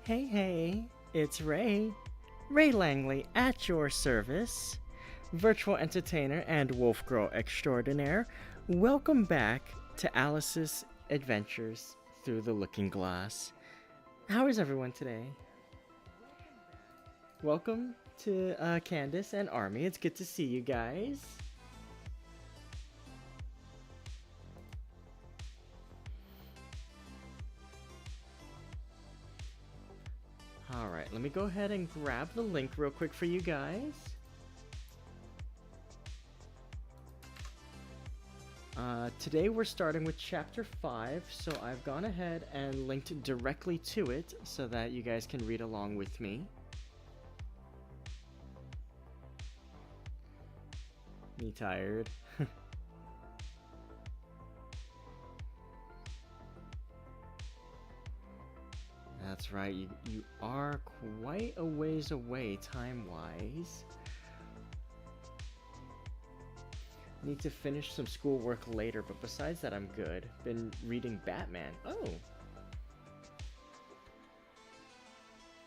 Hey, hey, it's Ray Langley at your service, virtual entertainer and wolf girl extraordinaire. Welcome back to Alice's Adventures Through the Looking Glass. How is everyone today? Welcome to Candace and Army. It's good to see you guys. Alright, let me go ahead and grab the link real quick for you guys. Today we're starting with chapter 5, so I've gone ahead and linked directly to it so that you guys can read along with me. Me tired. That's right, you are quite a ways away time-wise. Need to finish some schoolwork later, but besides that I'm good. Been reading Batman. Oh!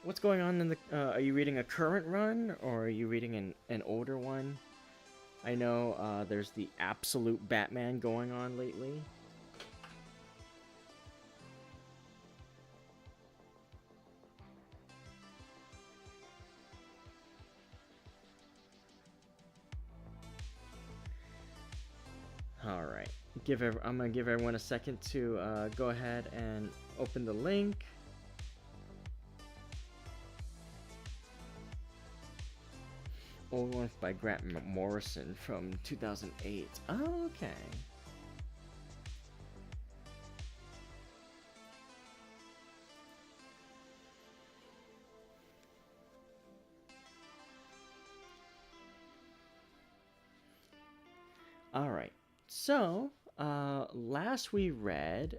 What's going on in the... are you reading a current run, or are you reading an older one? I know there's the absolute Batman going on lately. Alright, I'm gonna give everyone a second to go ahead and open the link. Old one by Grant Morrison from 2008. Oh, okay. Alright. So, last we read,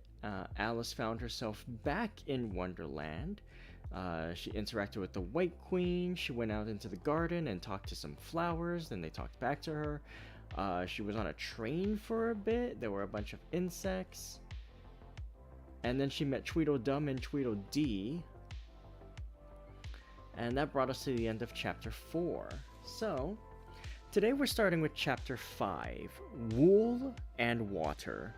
Alice found herself back in Wonderland. She interacted with the White Queen. She went out into the garden and talked to some flowers. Then they talked back to her. She was on a train for a bit. There were a bunch of insects. And then she met Tweedledum and Tweedledee. And that brought us to the end of chapter 4. So, today we're starting with chapter 5, Wool and Water.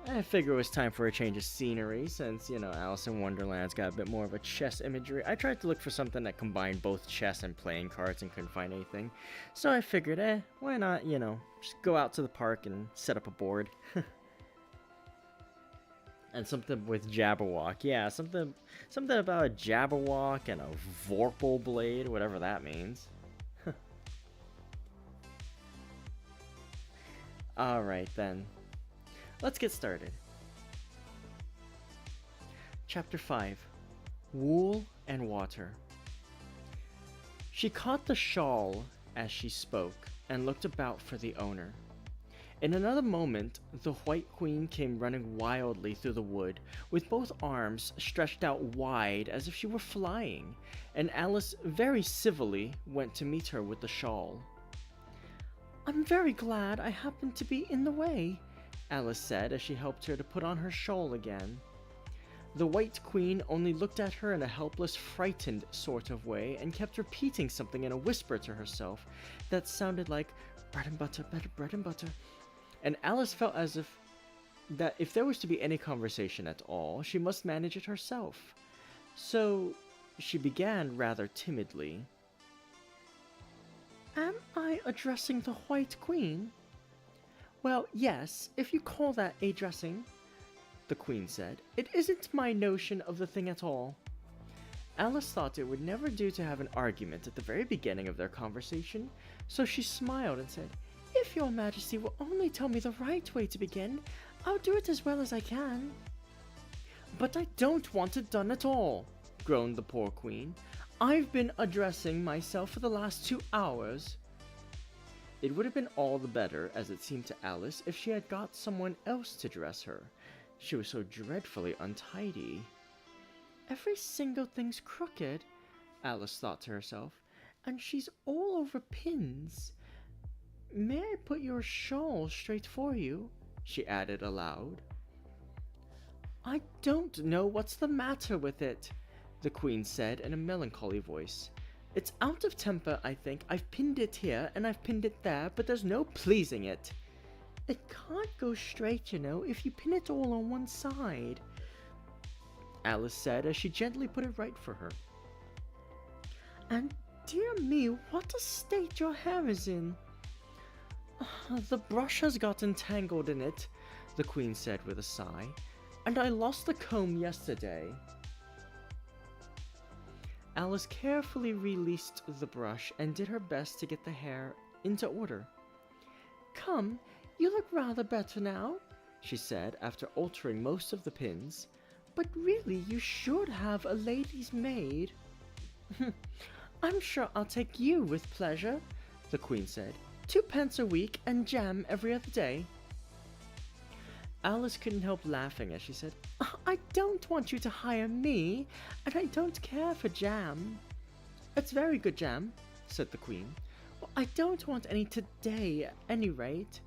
I figure it was time for a change of scenery since, you know, Alice in Wonderland's got a bit more of a chess imagery. I tried to look for something that combined both chess and playing cards and couldn't find anything. So I figured, why not, you know, just go out to the park and set up a board. And something with Jabberwock. Yeah, something about a Jabberwock and a Vorpal blade, whatever that means. Alright then. Let's get started. Chapter 5. Wool and Water. She caught the shawl as she spoke and looked about for the owner. In another moment, the White Queen came running wildly through the wood, with both arms stretched out wide as if she were flying, and Alice very civilly went to meet her with the shawl. "I'm very glad I happened to be in the way," Alice said as she helped her to put on her shawl again. The White Queen only looked at her in a helpless, frightened sort of way and kept repeating something in a whisper to herself that sounded like bread and butter, bread and butter. And Alice felt as if there was to be any conversation at all, she must manage it herself. So she began rather timidly. "Am I addressing the White Queen?" "Well, yes, if you call that addressing," the Queen said. "It isn't my notion of the thing at all." Alice thought it would never do to have an argument at the very beginning of their conversation, so she smiled and said, "If your Majesty will only tell me the right way to begin, I'll do it as well as I can." "But I don't want it done at all," groaned the poor Queen. "I've been addressing myself for the last 2 hours. It would have been all the better, as it seemed to Alice, if she had got someone else to dress her. She was so dreadfully untidy. "Every single thing's crooked," Alice thought to herself, "and she's all over pins. May I put your shawl straight for you?" she added aloud. I don't know what's the matter with it, the Queen said in a melancholy voice. It's out of temper, I think. I've pinned it here and I've pinned it there, but there's no pleasing it. It can't go straight, you know, if you pin it all on one side, Alice said as she gently put it right for her. And dear me, what a state your hair is in. The brush has got entangled in it, the Queen said with a sigh, and I lost the comb yesterday. Alice carefully released the brush and did her best to get the hair into order. Come, you look rather better now, she said after altering most of the pins, but really you should have a lady's maid. I'm sure I'll take you with pleasure, the Queen said. 2 pence a week and jam every other day. Alice couldn't help laughing as she said, I don't want you to hire me, and I don't care for jam. It's very good jam, said the Queen. Well, I don't want any today, at any rate.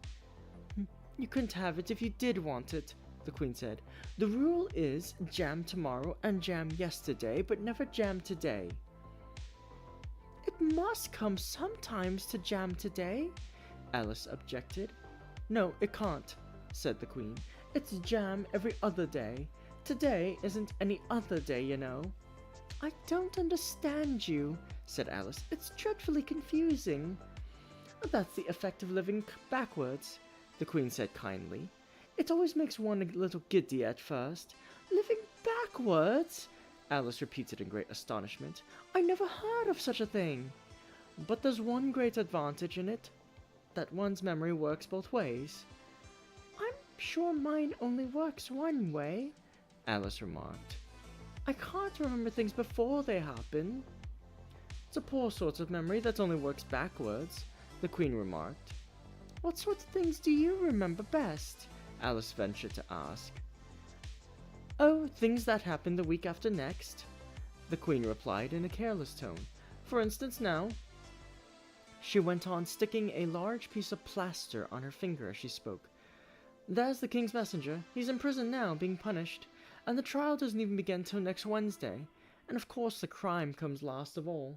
You couldn't have it if you did want it, the Queen said. The rule is jam tomorrow and jam yesterday, but never jam today. It must come sometimes to jam today, Alice objected. No, it can't, said the Queen. It's jam every other day. Today isn't any other day, you know. I don't understand you, said Alice. It's dreadfully confusing. That's the effect of living backwards, the Queen said kindly. It always makes one a little giddy at first. Living backwards? Alice repeated in great astonishment. I never heard of such a thing. But there's one great advantage in it, that one's memory works both ways. I'm sure mine only works one way, Alice remarked. I can't remember things before they happen. It's a poor sort of memory that only works backwards, the Queen remarked. What sort of things do you remember best? Alice ventured to ask. Oh, things that happen the week after next, the Queen replied in a careless tone. For instance, now. She went on, sticking a large piece of plaster on her finger as she spoke. There's the King's messenger. He's in prison now, being punished, and the trial doesn't even begin till next Wednesday, and of course the crime comes last of all.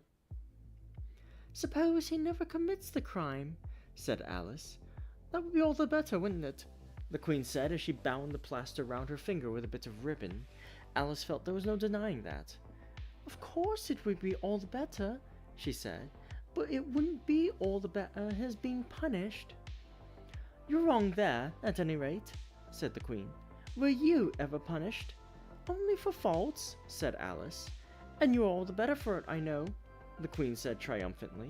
Suppose he never commits the crime, said Alice. That would be all the better, wouldn't it? The Queen said as she bound the plaster round her finger with a bit of ribbon. Alice felt there was no denying that. Of course it would be all the better, she said, but it wouldn't be all the better his being punished. You're wrong there, at any rate, said the Queen. Were you ever punished? Only for faults, said Alice. And you're all the better for it, I know, the Queen said triumphantly.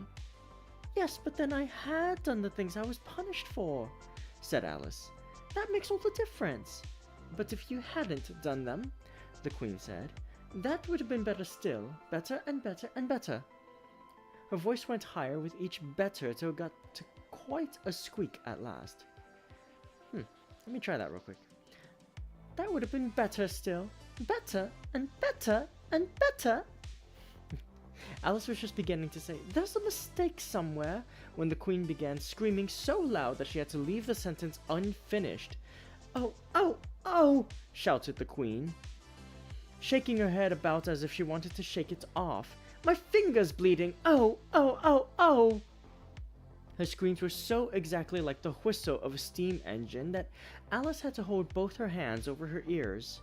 Yes, but then I had done the things I was punished for, said Alice. That makes all the difference. But if you hadn't done them, the Queen said, that would have been better still, better and better and better. Her voice went higher with each better till it got to quite a squeak at last. Let me try that real quick. That would have been better still, better and better and better. Alice was just beginning to say, there's a mistake somewhere, when the Queen began screaming so loud that she had to leave the sentence unfinished. Oh, oh, oh, shouted the Queen, shaking her head about as if she wanted to shake it off. My finger's bleeding. Oh, oh, oh, oh. Her screams were so exactly like the whistle of a steam engine that Alice had to hold both her hands over her ears.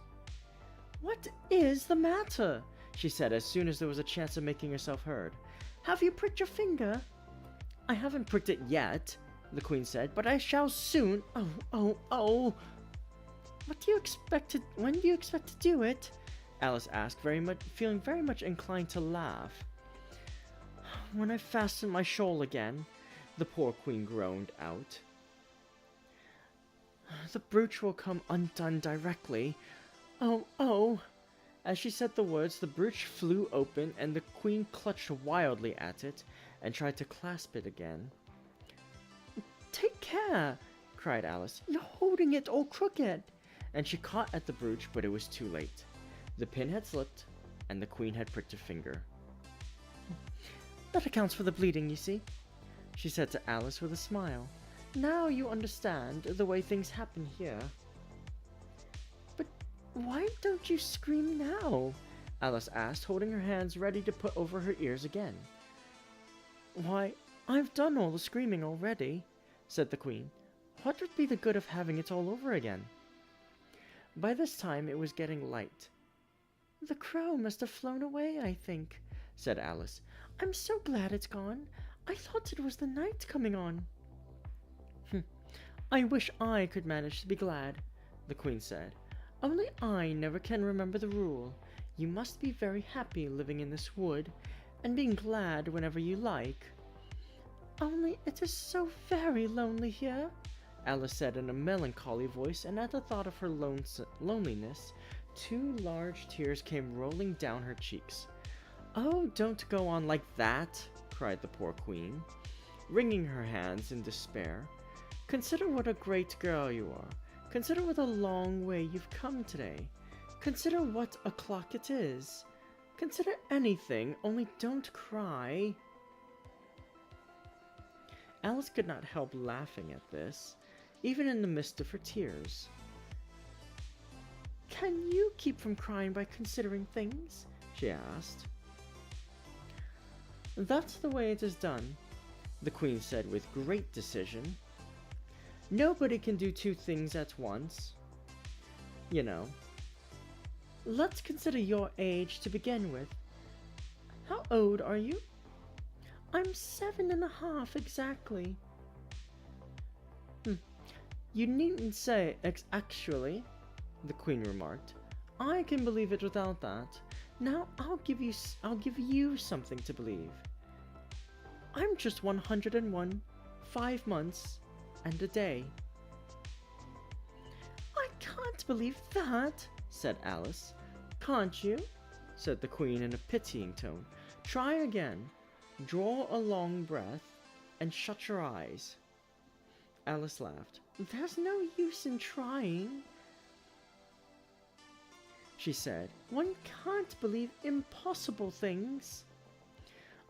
What is the matter? She said as soon as there was a chance of making herself heard. Have you pricked your finger? I haven't pricked it yet, the Queen said, but I shall soon. Oh, oh, oh. When do you expect to do it? Alice asked, feeling very much inclined to laugh. When I fasten my shawl again, the poor Queen groaned out. The brooch will come undone directly. Oh, oh. As she said the words, the brooch flew open, and the Queen clutched wildly at it and tried to clasp it again. Take care, cried Alice. You're holding it all crooked. And she caught at the brooch, but it was too late. The pin had slipped, and the Queen had pricked her finger. That accounts for the bleeding, you see, she said to Alice with a smile. Now you understand the way things happen here. But Why don't you scream now? Alice asked, holding her hands ready to put over her ears again. Why, I've done all the screaming already, said the Queen. What would be the good of having it all over again? By this time it was getting light. The crow must have flown away, I think, said Alice. I'm so glad it's gone. I thought it was the night coming on. I wish I could manage to be glad, the Queen said. Only I never can remember the rule. You must be very happy living in this wood, and being glad whenever you like. Only it is so very lonely here, Alice said in a melancholy voice, and at the thought of her loneliness, 2 large tears came rolling down her cheeks. Oh, don't go on like that, cried the poor Queen, wringing her hands in despair. Consider what a great girl you are. Consider what a long way you've come today. Consider what o'clock it is. Consider anything, only don't cry. Alice could not help laughing at this, even in the midst of her tears. Can you keep from crying by considering things? She asked. That's the way it is done, the Queen said with great decision. Nobody can do 2 things at once. You know. Let's consider your age to begin with. How old are you? I'm 7.5 exactly. You needn't say actually, the Queen remarked. I can believe it without that. Now I'll give you something to believe. I'm just 101, 5 months, and a day. I can't believe that, said Alice. Can't you? Said the Queen in a pitying tone. Try again. Draw a long breath and shut your eyes. Alice laughed. There's no use in trying, she said. One can't believe impossible things.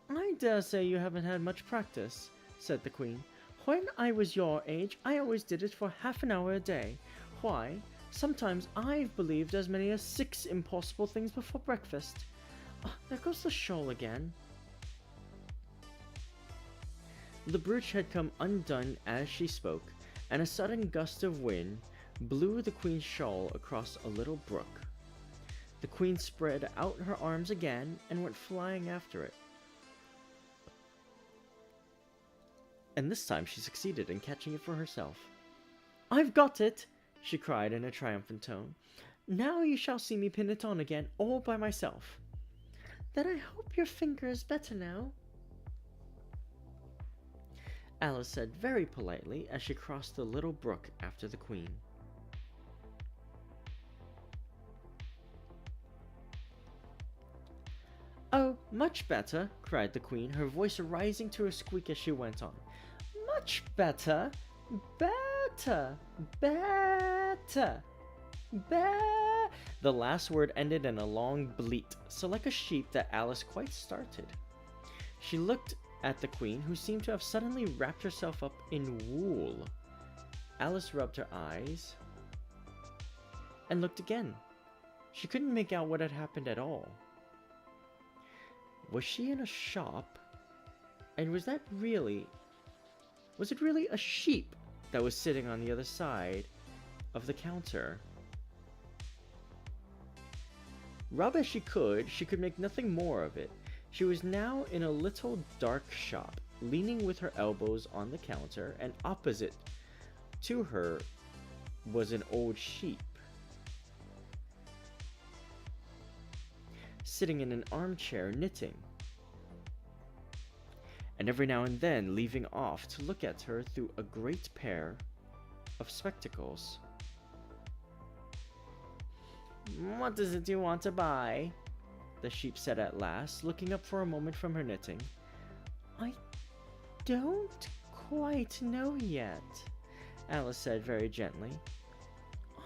I dare say you haven't had much practice, said the Queen. When I was your age, I always did it for half an hour a day. Why, sometimes I've believed as many as 6 impossible things before breakfast. Oh, there goes the shawl again. The brooch had come undone as she spoke, and a sudden gust of wind blew the Queen's shawl across a little brook. The Queen spread out her arms again and went flying after it. And this time she succeeded in catching it for herself. I've got it, she cried in a triumphant tone. Now you shall see me pin it on again all by myself. Then I hope your finger is better now, Alice said very politely as she crossed the little brook after the Queen. Oh, much better, cried the Queen, her voice rising to a squeak as she went on. Much better, better, better, The last word ended in a long bleat, so like a sheep that Alice quite started. She looked at the Queen, who seemed to have suddenly wrapped herself up in wool. Alice rubbed her eyes and looked again. She couldn't make out what had happened at all. Was she in a shop? And was it really a sheep that was sitting on the other side of the counter? Rub as she could make nothing more of it. She was now in a little dark shop, leaning with her elbows on the counter, and opposite to her was an old sheep, sitting in an armchair knitting, and every now and then leaving off to look at her through a great pair of spectacles. What is it you want to buy? The sheep said at last, looking up for a moment from her knitting. I don't quite know yet, Alice said very gently.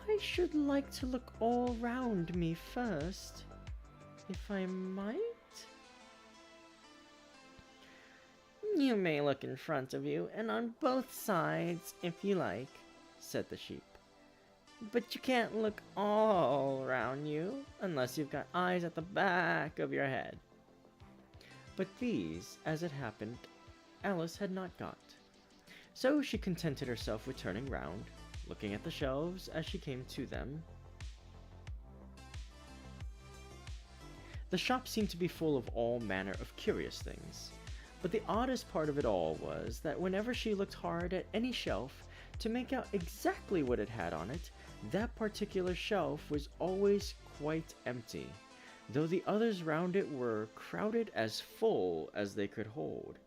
I should like to look all round me first, if I might. You may look in front of you and on both sides if you like, said the sheep. But you can't look all around you unless you've got eyes at the back of your head. But these, as it happened, Alice had not got. So she contented herself with turning round, looking at the shelves as she came to them. The shop seemed to be full of all manner of curious things, but the oddest part of it all was that whenever she looked hard at any shelf to make out exactly what it had on it, that particular shelf was always quite empty, though the others round it were crowded as full as they could hold.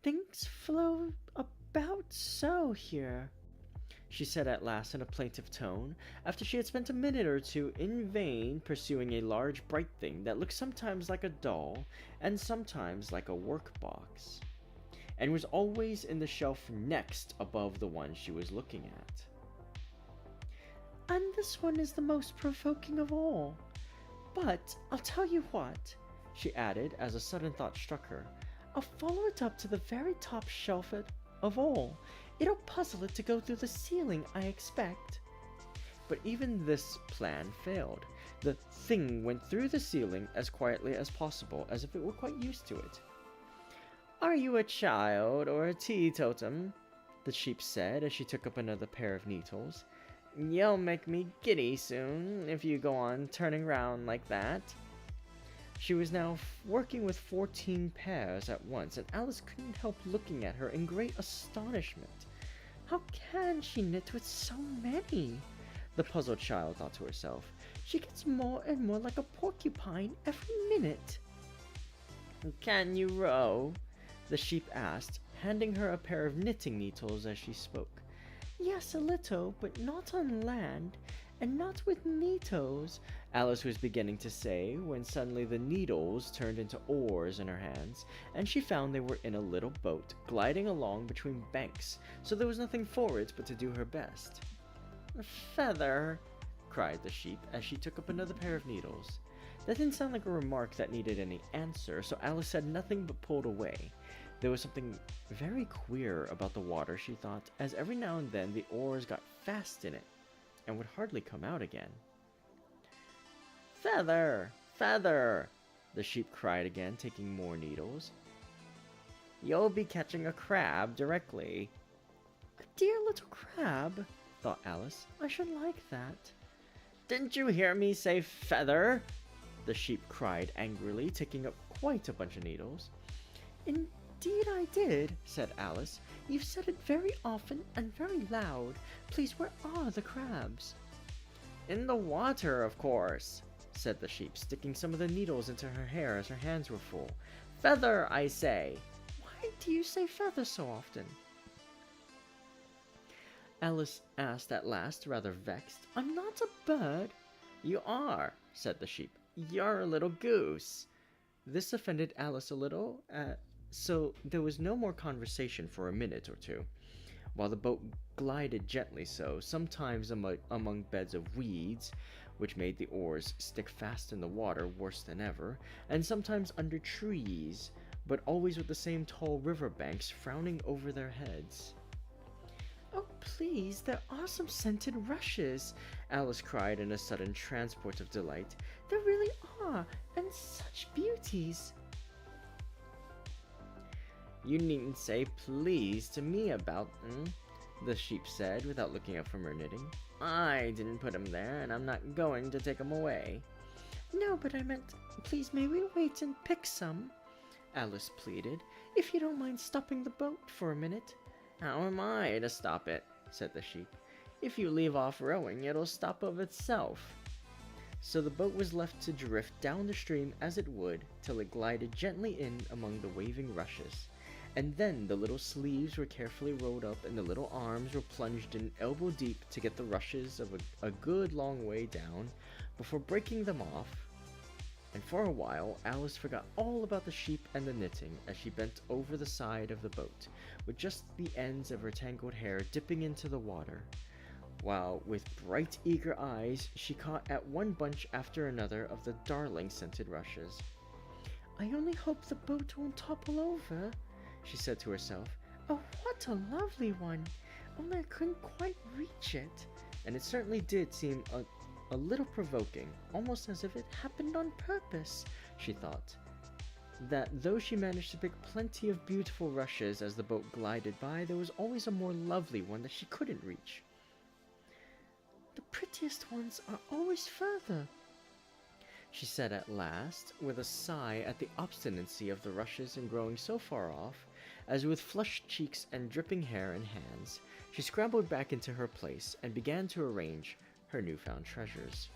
Things flow about so here, she said at last in a plaintive tone, after she had spent a minute or two in vain pursuing a large bright thing that looked sometimes like a doll and sometimes like a work-box, and was always in the shelf next above the one she was looking at. And this one is the most provoking of all. But I'll tell you what, she added as a sudden thought struck her. I'll follow it up to the very top shelf of all. It'll puzzle it to go through the ceiling, I expect. But even this plan failed. The thing went through the ceiling as quietly as possible, as if it were quite used to it. Are you a child or a teetotum? The sheep said as she took up another pair of needles. You'll make me giddy soon if you go on turning round like that. She was now working with 14 pairs at once, and Alice couldn't help looking at her in great astonishment. How can she knit with so many? The puzzled child thought to herself. She gets more and more like a porcupine every minute. Can you row? The sheep asked, handing her a pair of knitting needles as she spoke. Yes, a little, but not on land, and not with needles, Alice was beginning to say, when suddenly the needles turned into oars in her hands, and she found they were in a little boat, gliding along between banks, so there was nothing for it but to do her best. Feather, cried the sheep, as she took up another pair of needles. That didn't sound like a remark that needed any answer, so Alice said nothing but pulled away. There was something very queer about the water, she thought, as every now and then the oars got fast in it, and would hardly come out again. Feather! Feather! The sheep cried again, taking more needles. You'll be catching a crab directly. A dear little crab, thought Alice. I should like that. Didn't you hear me say feather? The sheep cried angrily, taking up quite a bunch of needles. Indeed I did, said Alice. You've said it very often and very loud. Please, where are the crabs? In the water, of course, said the sheep, sticking some of the needles into her hair as her hands were full. Feather, I say. Why do you say feather so often? Alice asked at last, rather vexed. I'm not a bird. You are, said the sheep. You're a little goose. This offended Alice a little, so there was no more conversation for a minute or two, while the boat glided gently sometimes among beds of weeds, which made the oars stick fast in the water worse than ever, and sometimes under trees, but always with the same tall river banks frowning over their heads. Oh, please, there are some scented rushes, Alice cried in a sudden transport of delight. There really are, and such beauties. You needn't say please to me about them, the sheep said, without looking up from her knitting. I didn't put 'em there, and I'm not going to take 'em away. No, but I meant, please may we wait and pick some? Alice pleaded, if you don't mind stopping the boat for a minute. How am I to stop it? Said the sheep. If you leave off rowing, it'll stop of itself. So the boat was left to drift down the stream as it would, till it glided gently in among the waving rushes. And then the little sleeves were carefully rolled up, and the little arms were plunged in elbow deep to get the rushes of a good long way down, before breaking them off. And for a while, Alice forgot all about the sheep and the knitting as she bent over the side of the boat, with just the ends of her tangled hair dipping into the water, while with bright, eager eyes she caught at one bunch after another of the darling scented rushes. I only hope the boat won't topple over, she said to herself. Oh, what a lovely one! Only I couldn't quite reach it. And it certainly did seem a little provoking, almost as if it happened on purpose, she thought. That though she managed to pick plenty of beautiful rushes as the boat glided by, there was always a more lovely one that she couldn't reach. The prettiest ones are always further, she said at last, with a sigh at the obstinacy of the rushes in growing so far off, as with flushed cheeks and dripping hair and hands, she scrambled back into her place and began to arrange her newfound treasures.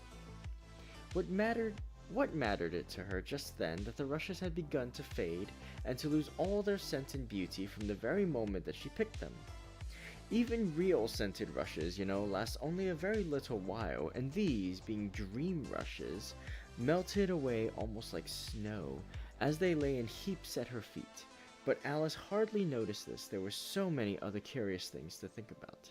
What mattered it to her just then that the rushes had begun to fade and to lose all their scent and beauty from the very moment that she picked them? Even real scented rushes, last only a very little while, and these, being dream rushes, melted away almost like snow as they lay in heaps at her feet. But Alice hardly noticed this. There were so many other curious things to think about.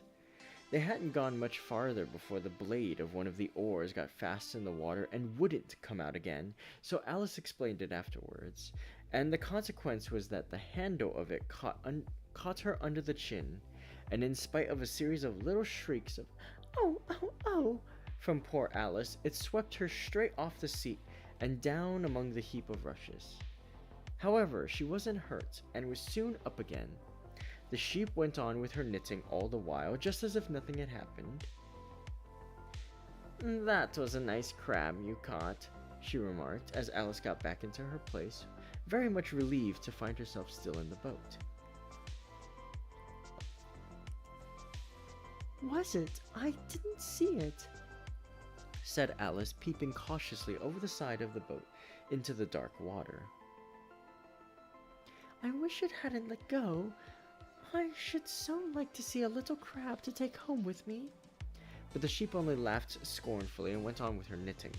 They hadn't gone much farther before the blade of one of the oars got fast in the water and wouldn't come out again, so Alice explained it afterwards, and the consequence was that the handle of it caught her under the chin, and in spite of a series of little shrieks of "Oh, oh, oh!" from poor Alice, it swept her straight off the seat and down among the heap of rushes. However, she wasn't hurt, and was soon up again. The sheep went on with her knitting all the while, just as if nothing had happened. "That was a nice crab you caught," she remarked, as Alice got back into her place, very much relieved to find herself still in the boat. "Was it? I didn't see it," said Alice, peeping cautiously over the side of the boat into the dark water. "I wish it hadn't let go. I should so like to see a little crab to take home with me." But the sheep only laughed scornfully and went on with her knitting.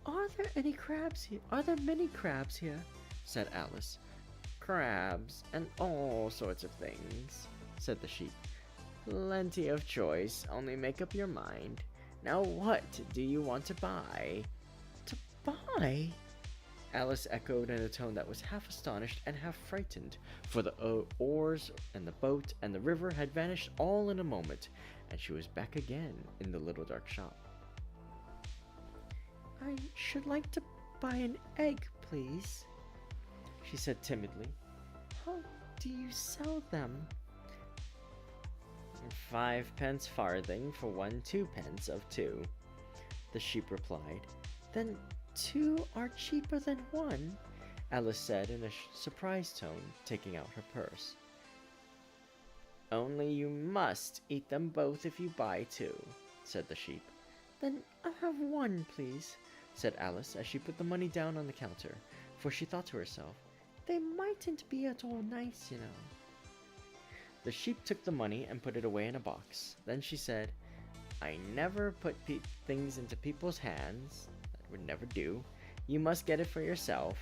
"Are there any crabs here? Are there many crabs here?" said Alice. "Crabs and all sorts of things," said the sheep. "Plenty of choice, only make up your mind. Now what do you want to buy?" "To buy?" Alice echoed in a tone that was half astonished and half frightened, for the oars and the boat and the river had vanished all in a moment, and she was back again in the little dark shop. "I should like to buy an egg, please," she said timidly. "How do you sell them?" 5 pence farthing for 1 2-pence of 2, the sheep replied. "Then 2 are cheaper than 1, Alice said in a surprised tone, taking out her purse. "Only you must eat them both if you buy 2, said the sheep. "Then I'll have 1, please," said Alice as she put the money down on the counter, for she thought to herself, "They mightn't be at all nice, The sheep took the money and put it away in a box. Then she said, "I never put things into people's hands. That would never do. You must get it for yourself."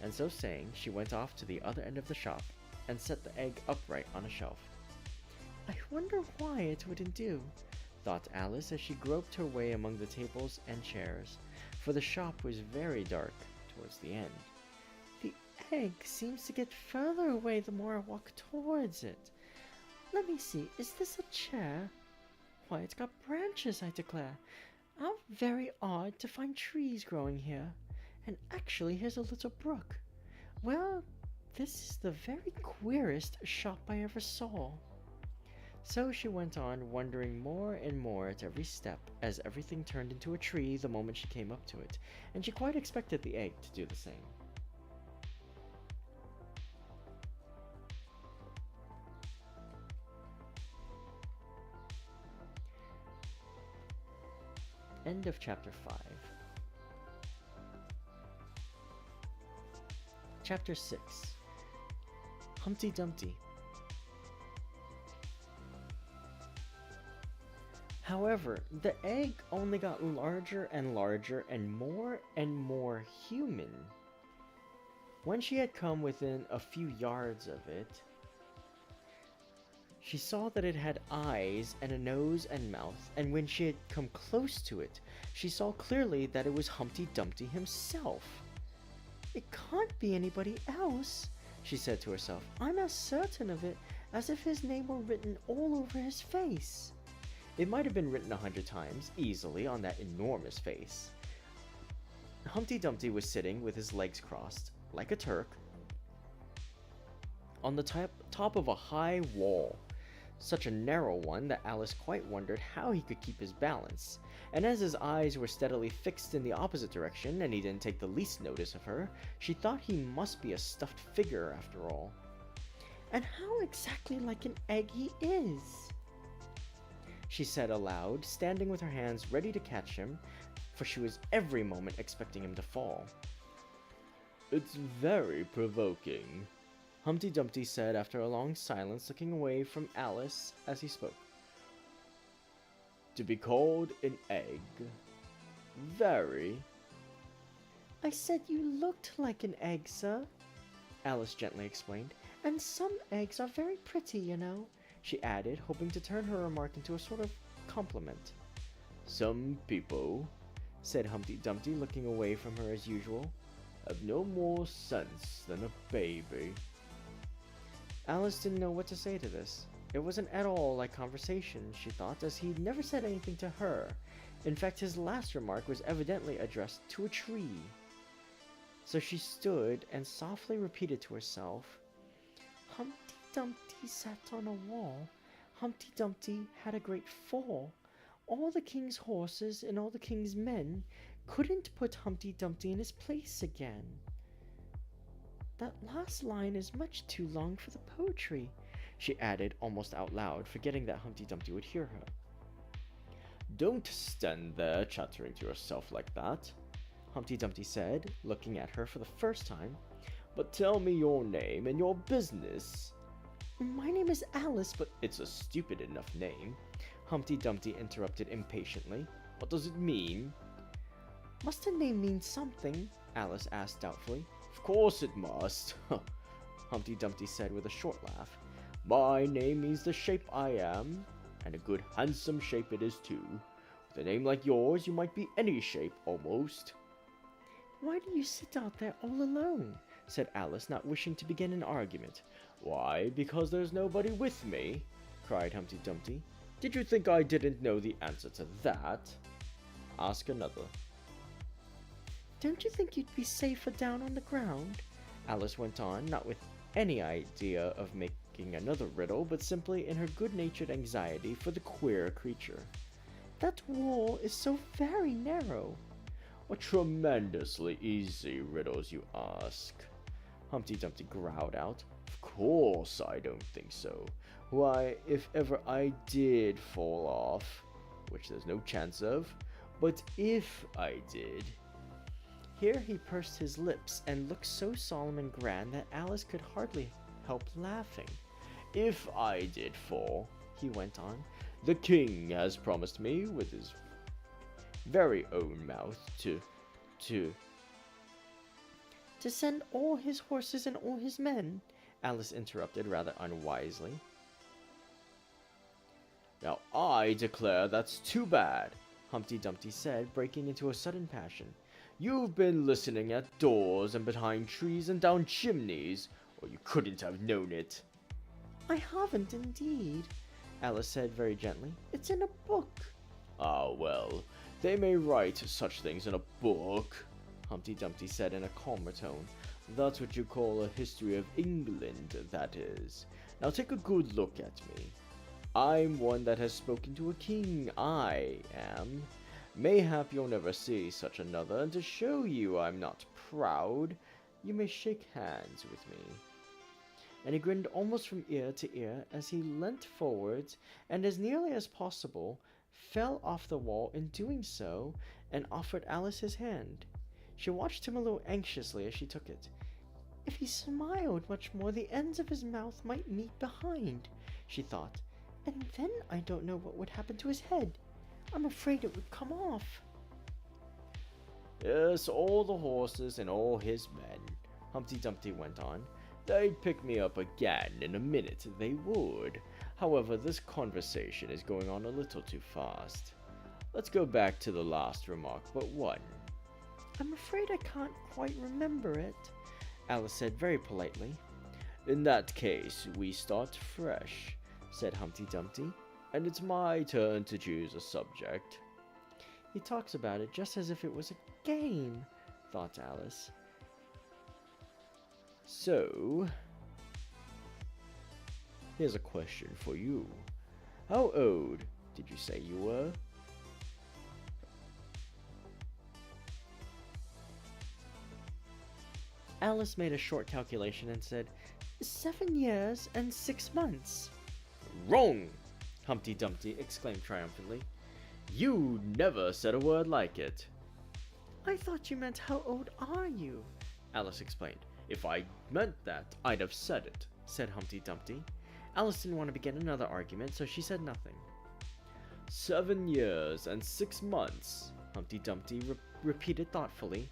And so saying, she went off to the other end of the shop and set the egg upright on a shelf. "I wonder why it wouldn't do," thought Alice as she groped her way among the tables and chairs, for the shop was very dark towards the end. "The egg seems to get further away the more I walk towards it. Let me see, is this a chair? Why, it's got branches, I declare. How very odd to find trees growing here. And actually, here's a little brook. Well, this is the very queerest shop I ever saw." So she went on, wondering more and more at every step, as everything turned into a tree the moment she came up to it, and she quite expected the egg to do the same. End of chapter 5. Chapter 6. Humpty Dumpty. However, the egg only got larger and larger and more human. When she had come within a few yards of it, she saw that it had eyes and a nose and mouth, and when she had come close to it, she saw clearly that it was Humpty Dumpty himself. It can't be anybody else, she said to herself. I'm as certain of it as if his name were written all over his face. It might have been written 100 times, easily, on that enormous face. Humpty Dumpty was sitting with his legs crossed, like a Turk, on the top of a high wall, such a narrow one that Alice quite wondered how he could keep his balance, and as his eyes were steadily fixed in the opposite direction and he didn't take the least notice of her, she thought he must be a stuffed figure after all. And how exactly like an egg he is, she said aloud, standing with her hands ready to catch him, for she was every moment expecting him to fall. It's very provoking, Humpty Dumpty said after a long silence, looking away from Alice as he spoke. To be called an egg. Very. I said you looked like an egg, sir, Alice gently explained. And some eggs are very pretty, you know, she added, hoping to turn her remark into a sort of compliment. Some people, said Humpty Dumpty, looking away from her as usual, have no more sense than a baby. Alice didn't know what to say to this. It wasn't at all like conversation, she thought, as he'd never said anything to her. In fact, his last remark was evidently addressed to a tree. So she stood and softly repeated to herself, Humpty Dumpty sat on a wall. Humpty Dumpty had a great fall. All the king's horses and all the king's men couldn't put Humpty Dumpty in his place again. That last line is much too long for the poetry, she added almost out loud, forgetting that Humpty Dumpty would hear her. Don't stand there chattering to yourself like that, Humpty Dumpty said, looking at her for the first time. But tell me your name and your business. My name is Alice, but it's a stupid enough name, Humpty Dumpty interrupted impatiently. What does it mean? Must a name mean something? Alice asked doubtfully. Of course it must, Humpty Dumpty said with a short laugh. My name means the shape I am, and a good handsome shape it is too. With a name like yours, you might be any shape, almost. Why do you sit out there all alone? Said Alice, not wishing to begin an argument. Why, because there's nobody with me, cried Humpty Dumpty. Did you think I didn't know the answer to that? Ask another. Don't you think you'd be safer down on the ground? Alice went on, not with any idea of making another riddle, but simply in her good-natured anxiety for the queer creature. That wall is so very narrow. What tremendously easy riddles you ask, Humpty Dumpty growled out. Of course I don't think so. Why, if ever I did fall off, which there's no chance of, but if I did... Here he pursed his lips and looked so solemn and grand that Alice could hardly help laughing. If I did fall, he went on, the king has promised me with his very own mouth to send all his horses and all his men, Alice interrupted rather unwisely. Now I declare that's too bad, Humpty Dumpty said, breaking into a sudden passion. You've been listening at doors and behind trees and down chimneys, or you couldn't have known it. I haven't indeed, Alice said very gently. It's in a book. Ah, well, they may write such things in a book, Humpty Dumpty said in a calmer tone. That's what you call a history of England, that is. Now take a good look at me. I'm one that has spoken to a king, I am. Mayhap you'll never see such another, and to show you I'm not proud, you may shake hands with me. And he grinned almost from ear to ear as he leant forwards, and as nearly as possible, fell off the wall in doing so, and offered Alice his hand. She watched him a little anxiously as she took it. If he smiled much more, the ends of his mouth might meet behind, she thought, and then I don't know what would happen to his head. I'm afraid it would come off. Yes, all the horses and all his men, Humpty Dumpty went on. They'd pick me up again in a minute, they would. However, this conversation is going on a little too fast. Let's go back to the last remark but one. I'm afraid I can't quite remember it, Alice said very politely. In that case, we start fresh, said Humpty Dumpty, and it's my turn to choose a subject. He talks about it just as if it was a game, thought Alice. So, here's a question for you. How old did you say you were? Alice made a short calculation and said, 7 years and 6 months. Wrong! Humpty Dumpty exclaimed triumphantly. You never said a word like it. I thought you meant how old are you? Alice explained. If I meant that, I'd have said it, said Humpty Dumpty. Alice didn't want to begin another argument, so she said nothing. 7 years and 6 months, Humpty Dumpty repeated thoughtfully.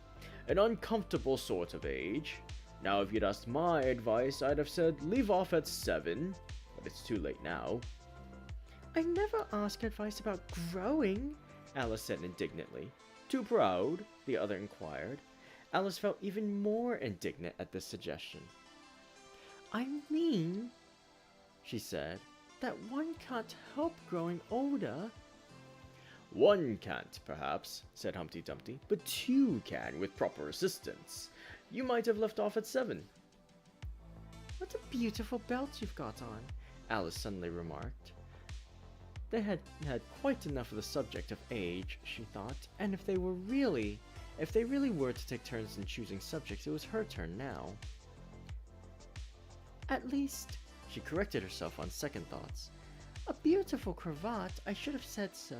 An uncomfortable sort of age. Now, if you'd asked my advice, I'd have said leave off at 7, but it's too late now. I never ask advice about growing, Alice said indignantly. Too proud? The other inquired. Alice felt even more indignant at this suggestion. I mean, she said, that one can't help growing older. One can't, perhaps, said Humpty Dumpty, but two can with proper assistance. You might have left off at 7. What a beautiful belt you've got on, Alice suddenly remarked. They had had quite enough of the subject of age, she thought, and if they really were to take turns in choosing subjects, it was her turn now. At least, she corrected herself on second thoughts. A beautiful cravat, I should have said so.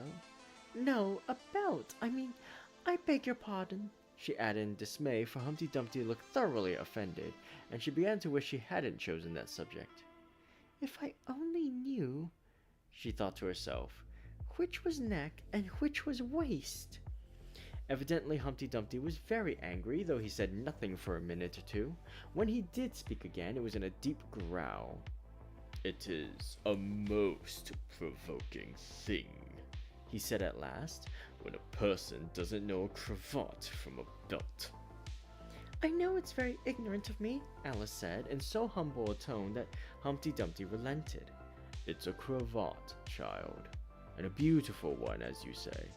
No, a belt, I beg your pardon, she added in dismay, for Humpty Dumpty looked thoroughly offended, and she began to wish she hadn't chosen that subject. If I only knew, she thought to herself, which was neck and which was waist. Evidently Humpty Dumpty was very angry, though he said nothing for a minute or two. When he did speak again, it was in a deep growl. It is a most provoking thing, he said at last, when a person doesn't know a cravat from a belt. I know it's very ignorant of me, Alice said, in so humble a tone that Humpty Dumpty relented. It's a cravat, child, and a beautiful one, as you say.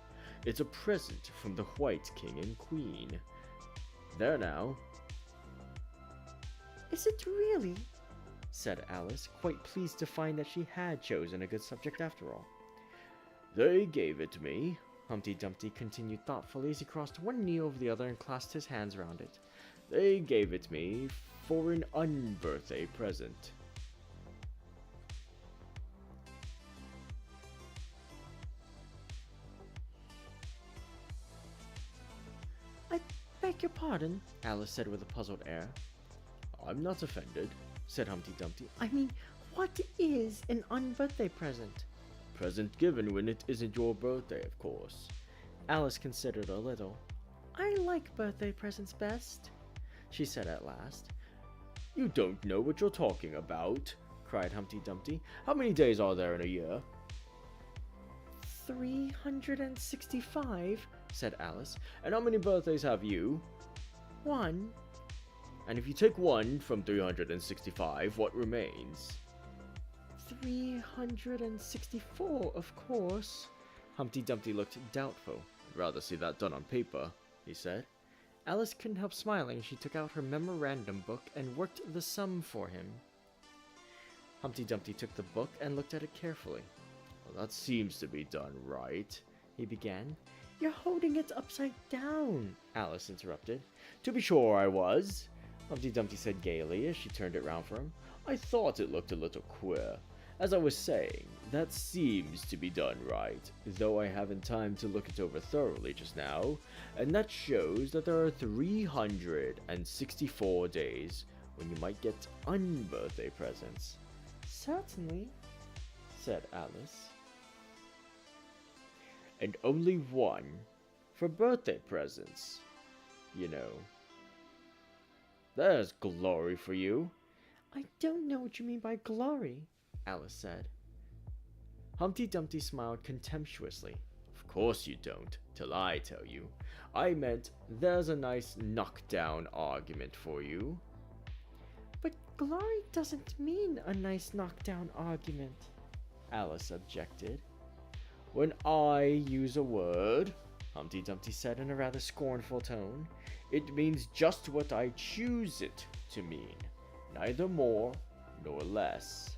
It's a present from the White King and Queen. There now. Is it really? Said Alice, quite pleased to find that she had chosen a good subject after all. They gave it to me, Humpty Dumpty continued thoughtfully as he crossed one knee over the other and clasped his hands around it. They gave it me for an unbirthday present. I beg your pardon, Alice said with a puzzled air. I'm not offended, said Humpty Dumpty. What is an unbirthday present? Present given when it isn't your birthday, of course. Alice considered a little. I like birthday presents best, she said at last. You don't know what you're talking about, cried Humpty Dumpty. How many days are there in a year? 365, said Alice. And how many birthdays have you? 1. And if you take 1 from 365, what remains? 364, of course. Humpty Dumpty looked doubtful. I'd rather see that done on paper, he said. Alice couldn't help smiling as she took out her memorandum book and worked the sum for him. Humpty Dumpty took the book and looked at it carefully. Well, that seems to be done right, he began. You're holding it upside down, Alice interrupted. To be sure I was, Humpty Dumpty said gaily as she turned it round for him. I thought it looked a little queer. As I was saying, that seems to be done right, though I haven't time to look it over thoroughly just now, and that shows that there are 364 days when you might get unbirthday presents. Certainly, said Alice. And only 1 for birthday presents, you know. There's glory for you. I don't know what you mean by glory, Alice said. Humpty Dumpty smiled contemptuously. Of Of course you don't, till I tell you. I meant there's a nice knockdown argument for you. But glory doesn't mean a nice knockdown argument, Alice objected. When I use a word, Humpty Dumpty said in a rather scornful tone, it means just what I choose it to mean, neither more nor less.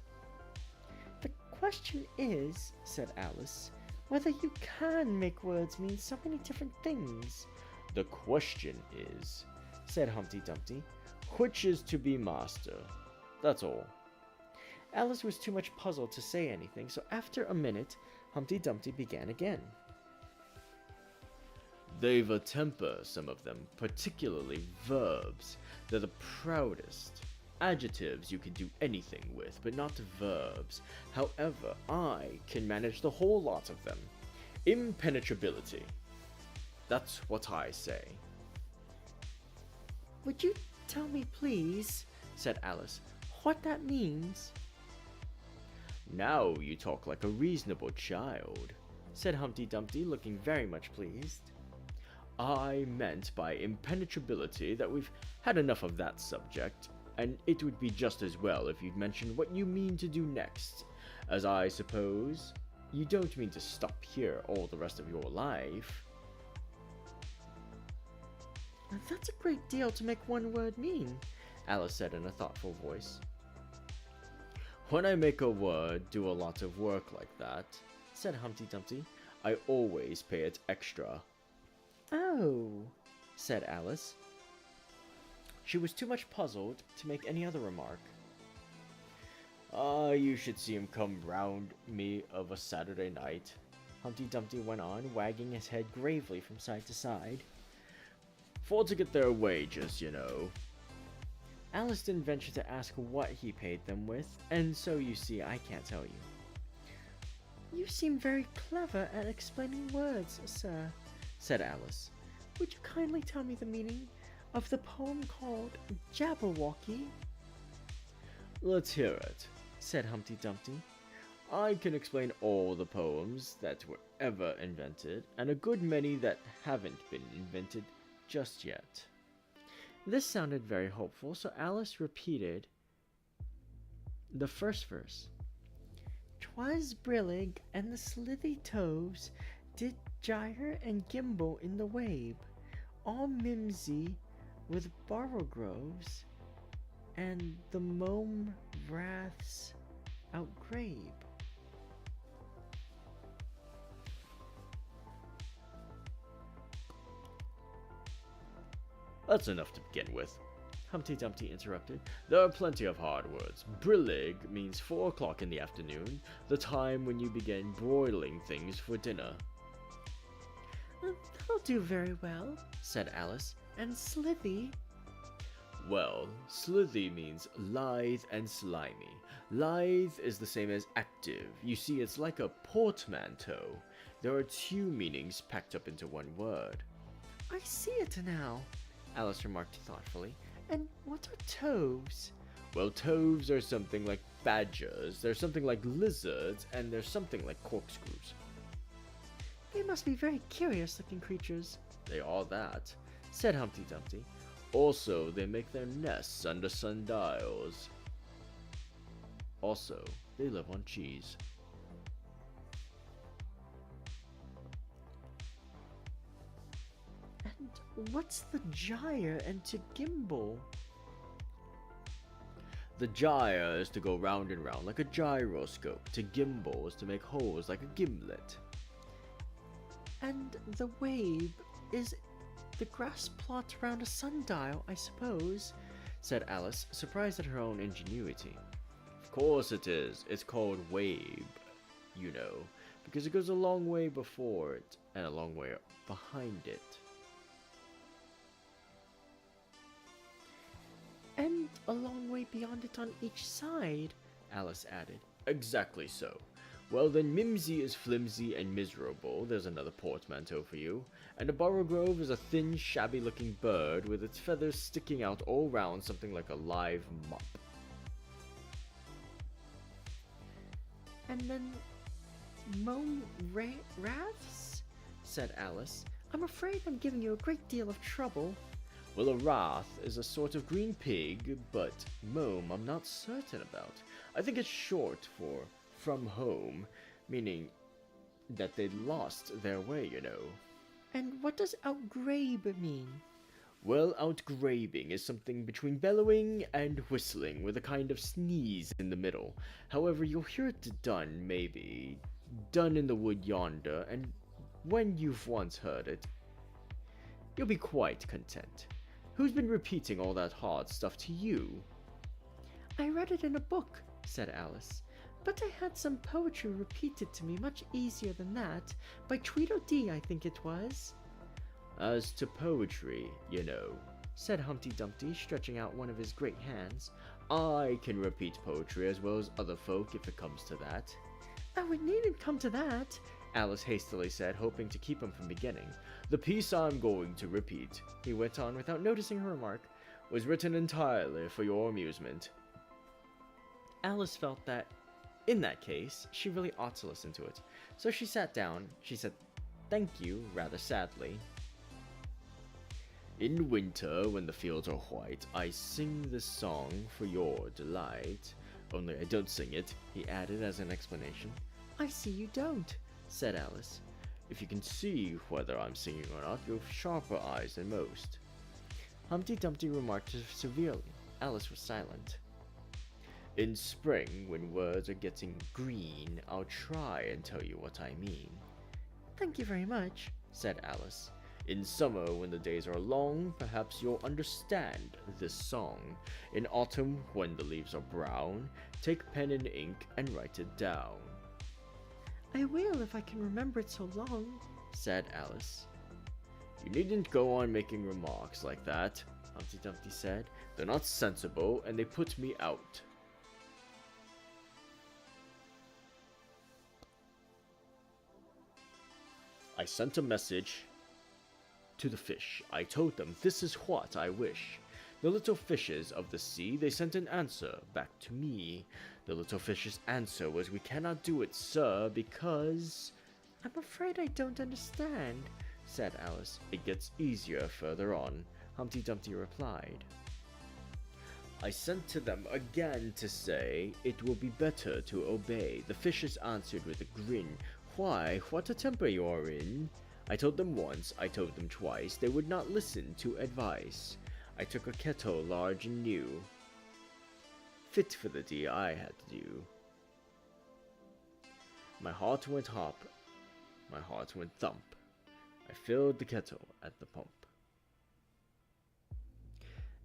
The question is, said Alice, whether you can make words mean so many different things. The question is, said Humpty Dumpty, which is to be master? That's all. Alice was too much puzzled to say anything, so after a minute, Humpty Dumpty began again. They've a temper, some of them, particularly verbs. They're the proudest. Adjectives you can do anything with, but not verbs. However, I can manage the whole lot of them. Impenetrability. That's what I say. Would you tell me, please, said Alice, what that means? Now you talk like a reasonable child, said Humpty Dumpty, looking very much pleased. I meant by impenetrability that we've had enough of that subject, and it would be just as well if you'd mention what you mean to do next, as I suppose you don't mean to stop here all the rest of your life. That's a great deal to make one word mean, Alice said in a thoughtful voice. When I make a word do a lot of work like that, said Humpty Dumpty, I always pay it extra. Oh, said Alice. She was too much puzzled to make any other remark. You should see him come round me of a Saturday night, Humpty Dumpty went on, wagging his head gravely from side to side. For to get their wages, you know. Alice didn't venture to ask what he paid them with, and so you see I can't tell you. You seem very clever at explaining words, sir, said Alice. Would you kindly tell me the meaning of the poem called Jabberwocky? Let's hear it, said Humpty Dumpty. I can explain all the poems that were ever invented, and a good many that haven't been invented just yet. This sounded very hopeful, so Alice repeated the first verse. 'Twas brillig, and the slithy toves did gyre and gimble in the wabe, all mimsy with borogroves, and the mome wraths outgrabe. That's enough to begin with, Humpty Dumpty interrupted. There are plenty of hard words. Brillig means 4 o'clock in the afternoon, the time when you begin broiling things for dinner. That'll do very well, said Alice. And slithy? Well, slithy means lithe and slimy. Lithe is the same as active. You see, it's like a portmanteau. There are 2 meanings packed up into one word. I see it now, Alice remarked thoughtfully. And what are toves? Well, toves are something like badgers, they're something like lizards, and they're something like corkscrews. They must be very curious-looking creatures. They are that, said Humpty Dumpty. Also, they make their nests under sundials. Also, they live on cheese. And what's the gyre and to gimble? The gyre is to go round and round like a gyroscope. To gimble is to make holes like a gimlet. And the wabe is the grass plot around a sundial, I suppose, said Alice, surprised at her own ingenuity. Of course it is. It's called wabe, you know, because it goes a long way before it and a long way behind it. And a long way beyond it on each side, Alice added. Exactly so. Well then, mimsy is flimsy and miserable, there's another portmanteau for you, and a borogrove is a thin, shabby-looking bird with its feathers sticking out all round something like a live mop. And then mome wraths? said Alice. I'm afraid I'm giving you a great deal of trouble. Well, a wrath is a sort of green pig, but mome I'm not certain about. I think it's short for from home, meaning that they lost their way, you know. And what does outgrabe mean? Well, outgrabing is something between bellowing and whistling with a kind of sneeze in the middle. However, you'll hear it done, maybe, done in the wood yonder, and when you've once heard it, you'll be quite content. Who's been repeating all that hard stuff to you? I read it in a book, said Alice, but I had some poetry repeated to me much easier than that, by Tweedledee, I think it was. As to poetry, you know, said Humpty Dumpty, stretching out one of his great hands, I can repeat poetry as well as other folk if it comes to that. Oh, it needn't come to that, Alice hastily said, hoping to keep him from beginning. The piece I'm going to repeat, he went on without noticing her remark, was written entirely for your amusement. Alice felt that, in that case, she really ought to listen to it. So she sat down. She said, "Thank you," rather sadly. In winter, when the fields are white, I sing this song for your delight. Only I don't sing it, he added as an explanation. I see you don't, said Alice. If you can see whether I'm singing or not, you have sharper eyes than most. Humpty Dumpty remarked severely. Alice was silent. In spring, when words are getting green, I'll try and tell you what I mean. Thank you very much, said Alice. In summer, when the days are long, perhaps you'll understand this song. In autumn, when the leaves are brown, take pen and ink and write it down. I will if I can remember it so long, said Alice. You needn't go on making remarks like that, Humpty Dumpty said. They're not sensible, and they put me out. I sent a message to the fish. I told them this is what I wish. The little fishes of the sea, they sent an answer back to me. The little fish's answer was, we cannot do it, sir, because... I'm afraid I don't understand, said Alice. It gets easier further on, Humpty Dumpty replied. I sent to them again to say, it will be better to obey. The fishes answered with a grin, why, what a temper you are in. I told them once, I told them twice, they would not listen to advice. I took a kettle large and new, fit for the deed I had to do. My heart went hop, my heart went thump. I filled the kettle at the pump.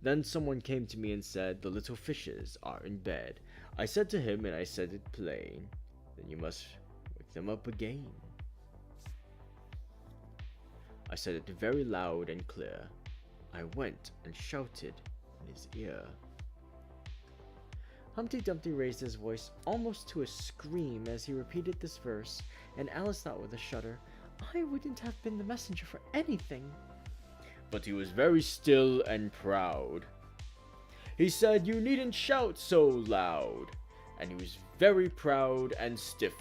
Then someone came to me and said, the little fishes are in bed. I said to him, and I said it plain, then you must wake them up again. I said it very loud and clear. I went and shouted in his ear. Humpty Dumpty raised his voice almost to a scream as he repeated this verse, and Alice thought with a shudder, I wouldn't have been the messenger for anything. But he was very still and proud. He said, you needn't shout so loud. And he was very proud and stiff.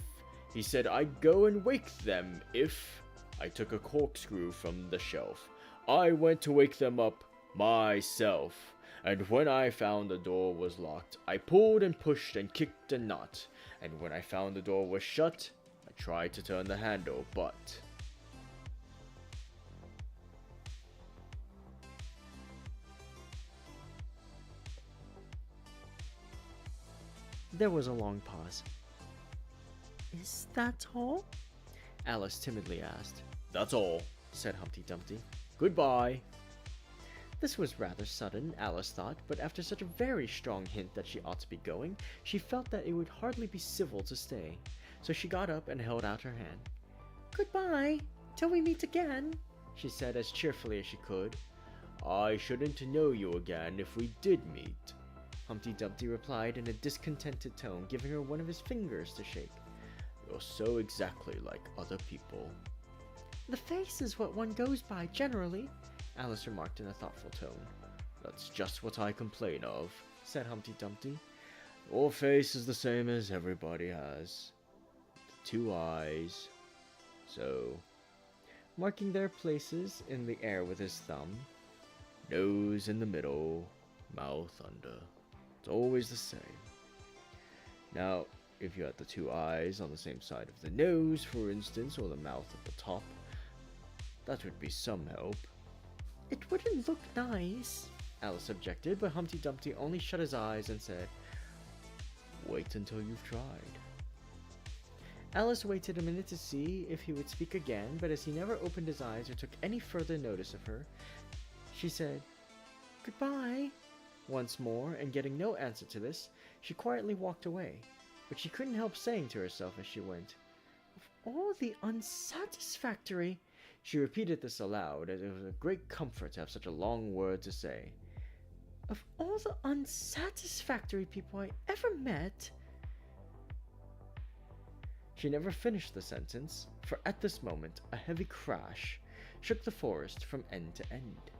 He said, I'd go and wake them if... I took a corkscrew from the shelf. I went to wake them up myself. And when I found the door was locked, I pulled and pushed and kicked a nut. And when I found the door was shut, I tried to turn the handle, but... There was a long pause. Is that all? Alice timidly asked. That's all, said Humpty Dumpty. Goodbye. This was rather sudden, Alice thought, but after such a very strong hint that she ought to be going, she felt that it would hardly be civil to stay. So she got up and held out her hand. Goodbye, till we meet again, she said as cheerfully as she could. I shouldn't know you again if we did meet, Humpty Dumpty replied in a discontented tone, giving her one of his fingers to shake. You're so exactly like other people. The face is what one goes by, generally, Alice remarked in a thoughtful tone. That's just what I complain of, said Humpty Dumpty. Your face is the same as everybody has. The 2 eyes. So, marking their places in the air with his thumb. Nose in the middle, mouth under. It's always the same. Now, if you had the two eyes on the same side of the nose, for instance, or the mouth at the top, that would be some help. It wouldn't look nice, Alice objected, but Humpty Dumpty only shut his eyes and said, Wait until you've tried. Alice waited a minute to see if he would speak again, but as he never opened his eyes or took any further notice of her, she said, Goodbye, once more, and getting no answer to this, she quietly walked away. But she couldn't help saying to herself as she went, Of all the unsatisfactory... She repeated this aloud, as it was a great comfort to have such a long word to say. Of all the unsatisfactory people I ever met... She never finished the sentence, for at this moment a heavy crash shook the forest from end to end.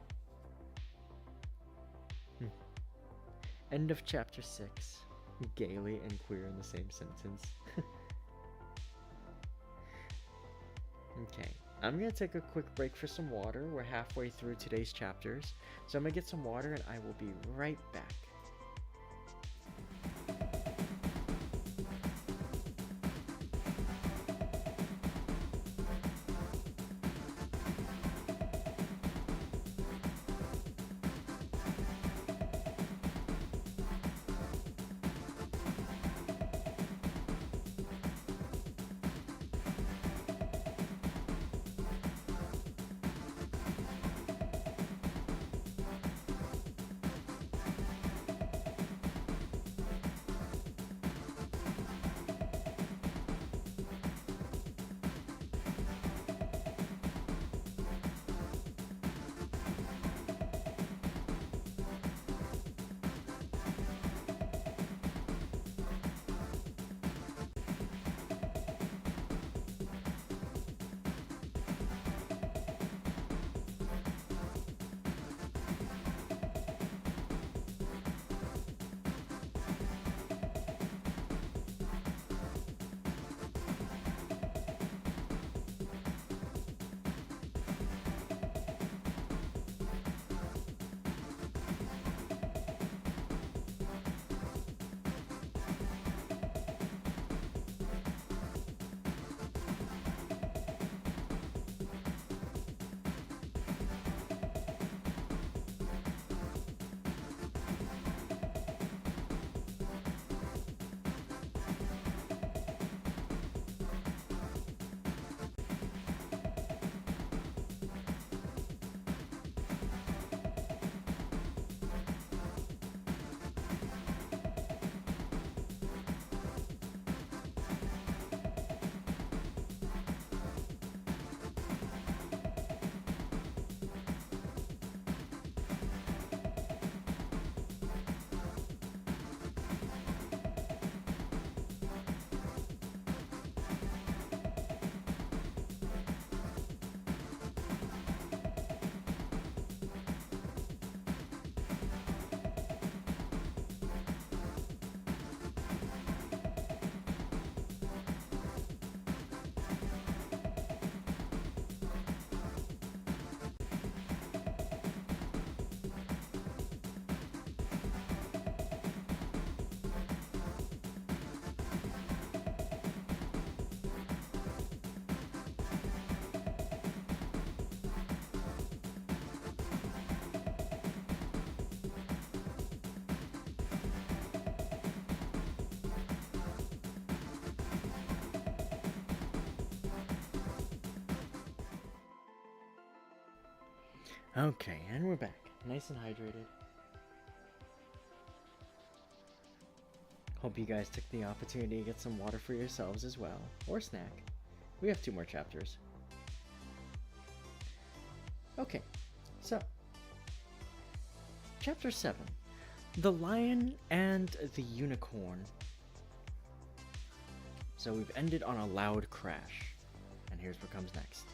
End of chapter 6. Gaily and queer in the same sentence. Okay, I'm gonna take a quick break for some water. We're halfway through today's chapters, so I'm gonna get some water and I will be right back. Okay, and we're back. Nice and hydrated. Hope you guys took the opportunity to get some water for yourselves as well, or snack. We have 2 more chapters. Okay, so Chapter 7. The Lion and the Unicorn. So we've ended on a loud crash, and here's what comes next.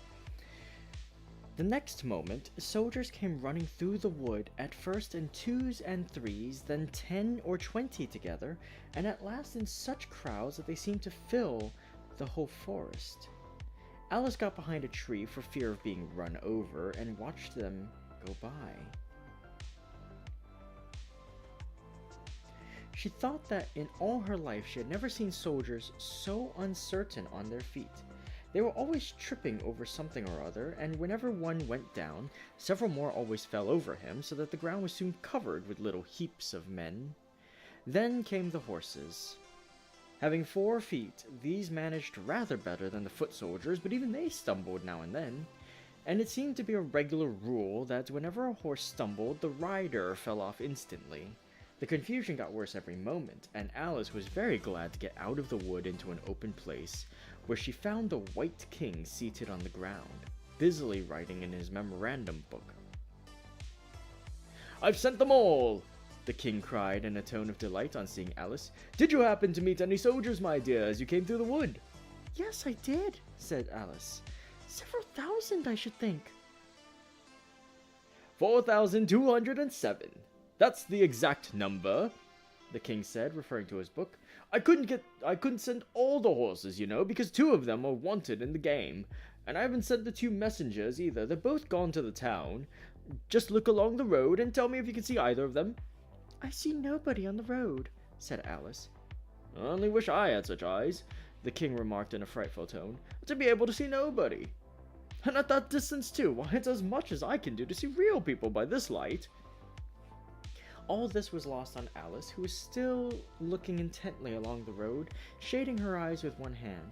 The next moment, soldiers came running through the wood, at first in 2s and 3s, then 10 or 20 together, and at last in such crowds that they seemed to fill the whole forest. Alice got behind a tree for fear of being run over and watched them go by. She thought that in all her life she had never seen soldiers so uncertain on their feet. They were always tripping over something or other, and whenever one went down, several more always fell over him, so that the ground was soon covered with little heaps of men. Then came the horses. Having 4 feet, these managed rather better than the foot soldiers, but even they stumbled now and then. And it seemed to be a regular rule that whenever a horse stumbled, the rider fell off instantly. The confusion got worse every moment, and Alice was very glad to get out of the wood into an open place, where she found the White King seated on the ground, busily writing in his memorandum book. "I've sent them all!" the king cried in a tone of delight on seeing Alice. "Did you happen to meet any soldiers, my dear, as you came through the wood?" "Yes, I did," said Alice. "Several thousand, I should think." 4,207. That's the exact number, the king said, referring to his book. I couldn't send all the horses, you know, because 2 of them are wanted in the game. And I haven't sent the 2 messengers either. They're both gone to the town. Just look along the road and tell me if you can see either of them." "I see nobody on the road," said Alice. "I only wish I had such eyes," the king remarked in a frightful tone, "to be able to see nobody. And at that distance too, why, it's as much as I can do to see real people by this light." All this was lost on Alice, who was still looking intently along the road, shading her eyes with one hand.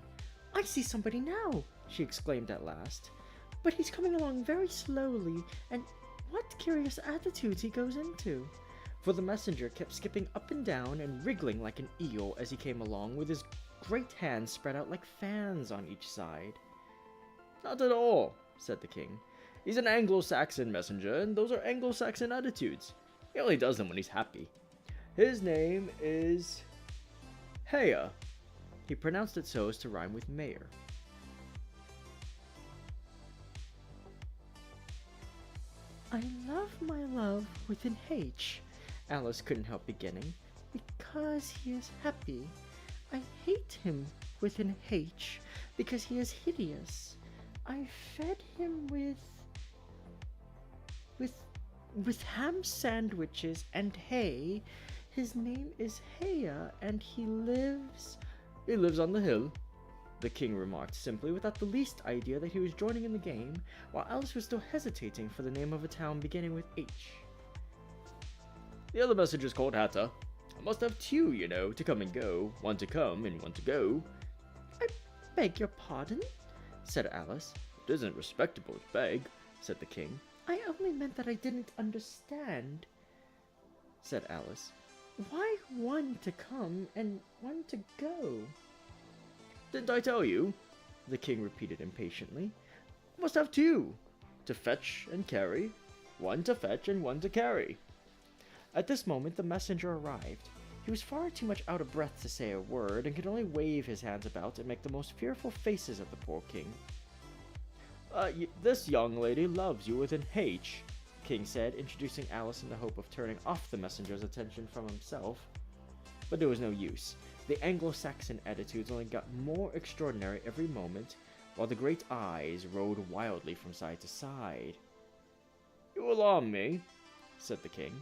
"I see somebody now," she exclaimed at last. "But he's coming along very slowly, and what curious attitudes he goes into." For the messenger kept skipping up and down and wriggling like an eel as he came along, with his great hands spread out like fans on each side. "Not at all," said the king. "He's an Anglo-Saxon messenger, and those are Anglo-Saxon attitudes. He only does them when he's happy. His name is Heya." He pronounced it so as to rhyme with mayor. "I love my love with an H," Alice couldn't help beginning, "because he is happy. I hate him with an H, because he is hideous. I fed him with ham sandwiches and hay. His name is Heya, and he lives..." "He lives on the hill," the king remarked simply, without the least idea that he was joining in the game, while Alice was still hesitating for the name of a town beginning with H. "The other messenger's called Hatter. I must have 2, you know, to come and go. One to come and one to go." "I beg your pardon?" said Alice. "It isn't respectable to beg," said the king. "I only meant that I didn't understand," said Alice. "Why one to come and one to go?" "Didn't I tell you?" the king repeated impatiently. "I must have 2, to fetch and carry. One to fetch and one to carry." At this moment the messenger arrived. He was far too much out of breath to say a word, and could only wave his hands about and make the most fearful faces at the poor king. This young lady loves you with an H," King said, introducing Alice in the hope of turning off the messenger's attention from himself. But there was no use. The Anglo-Saxon attitudes only got more extraordinary every moment, while the great eyes rolled wildly from side to side. "You alarm me," said the king.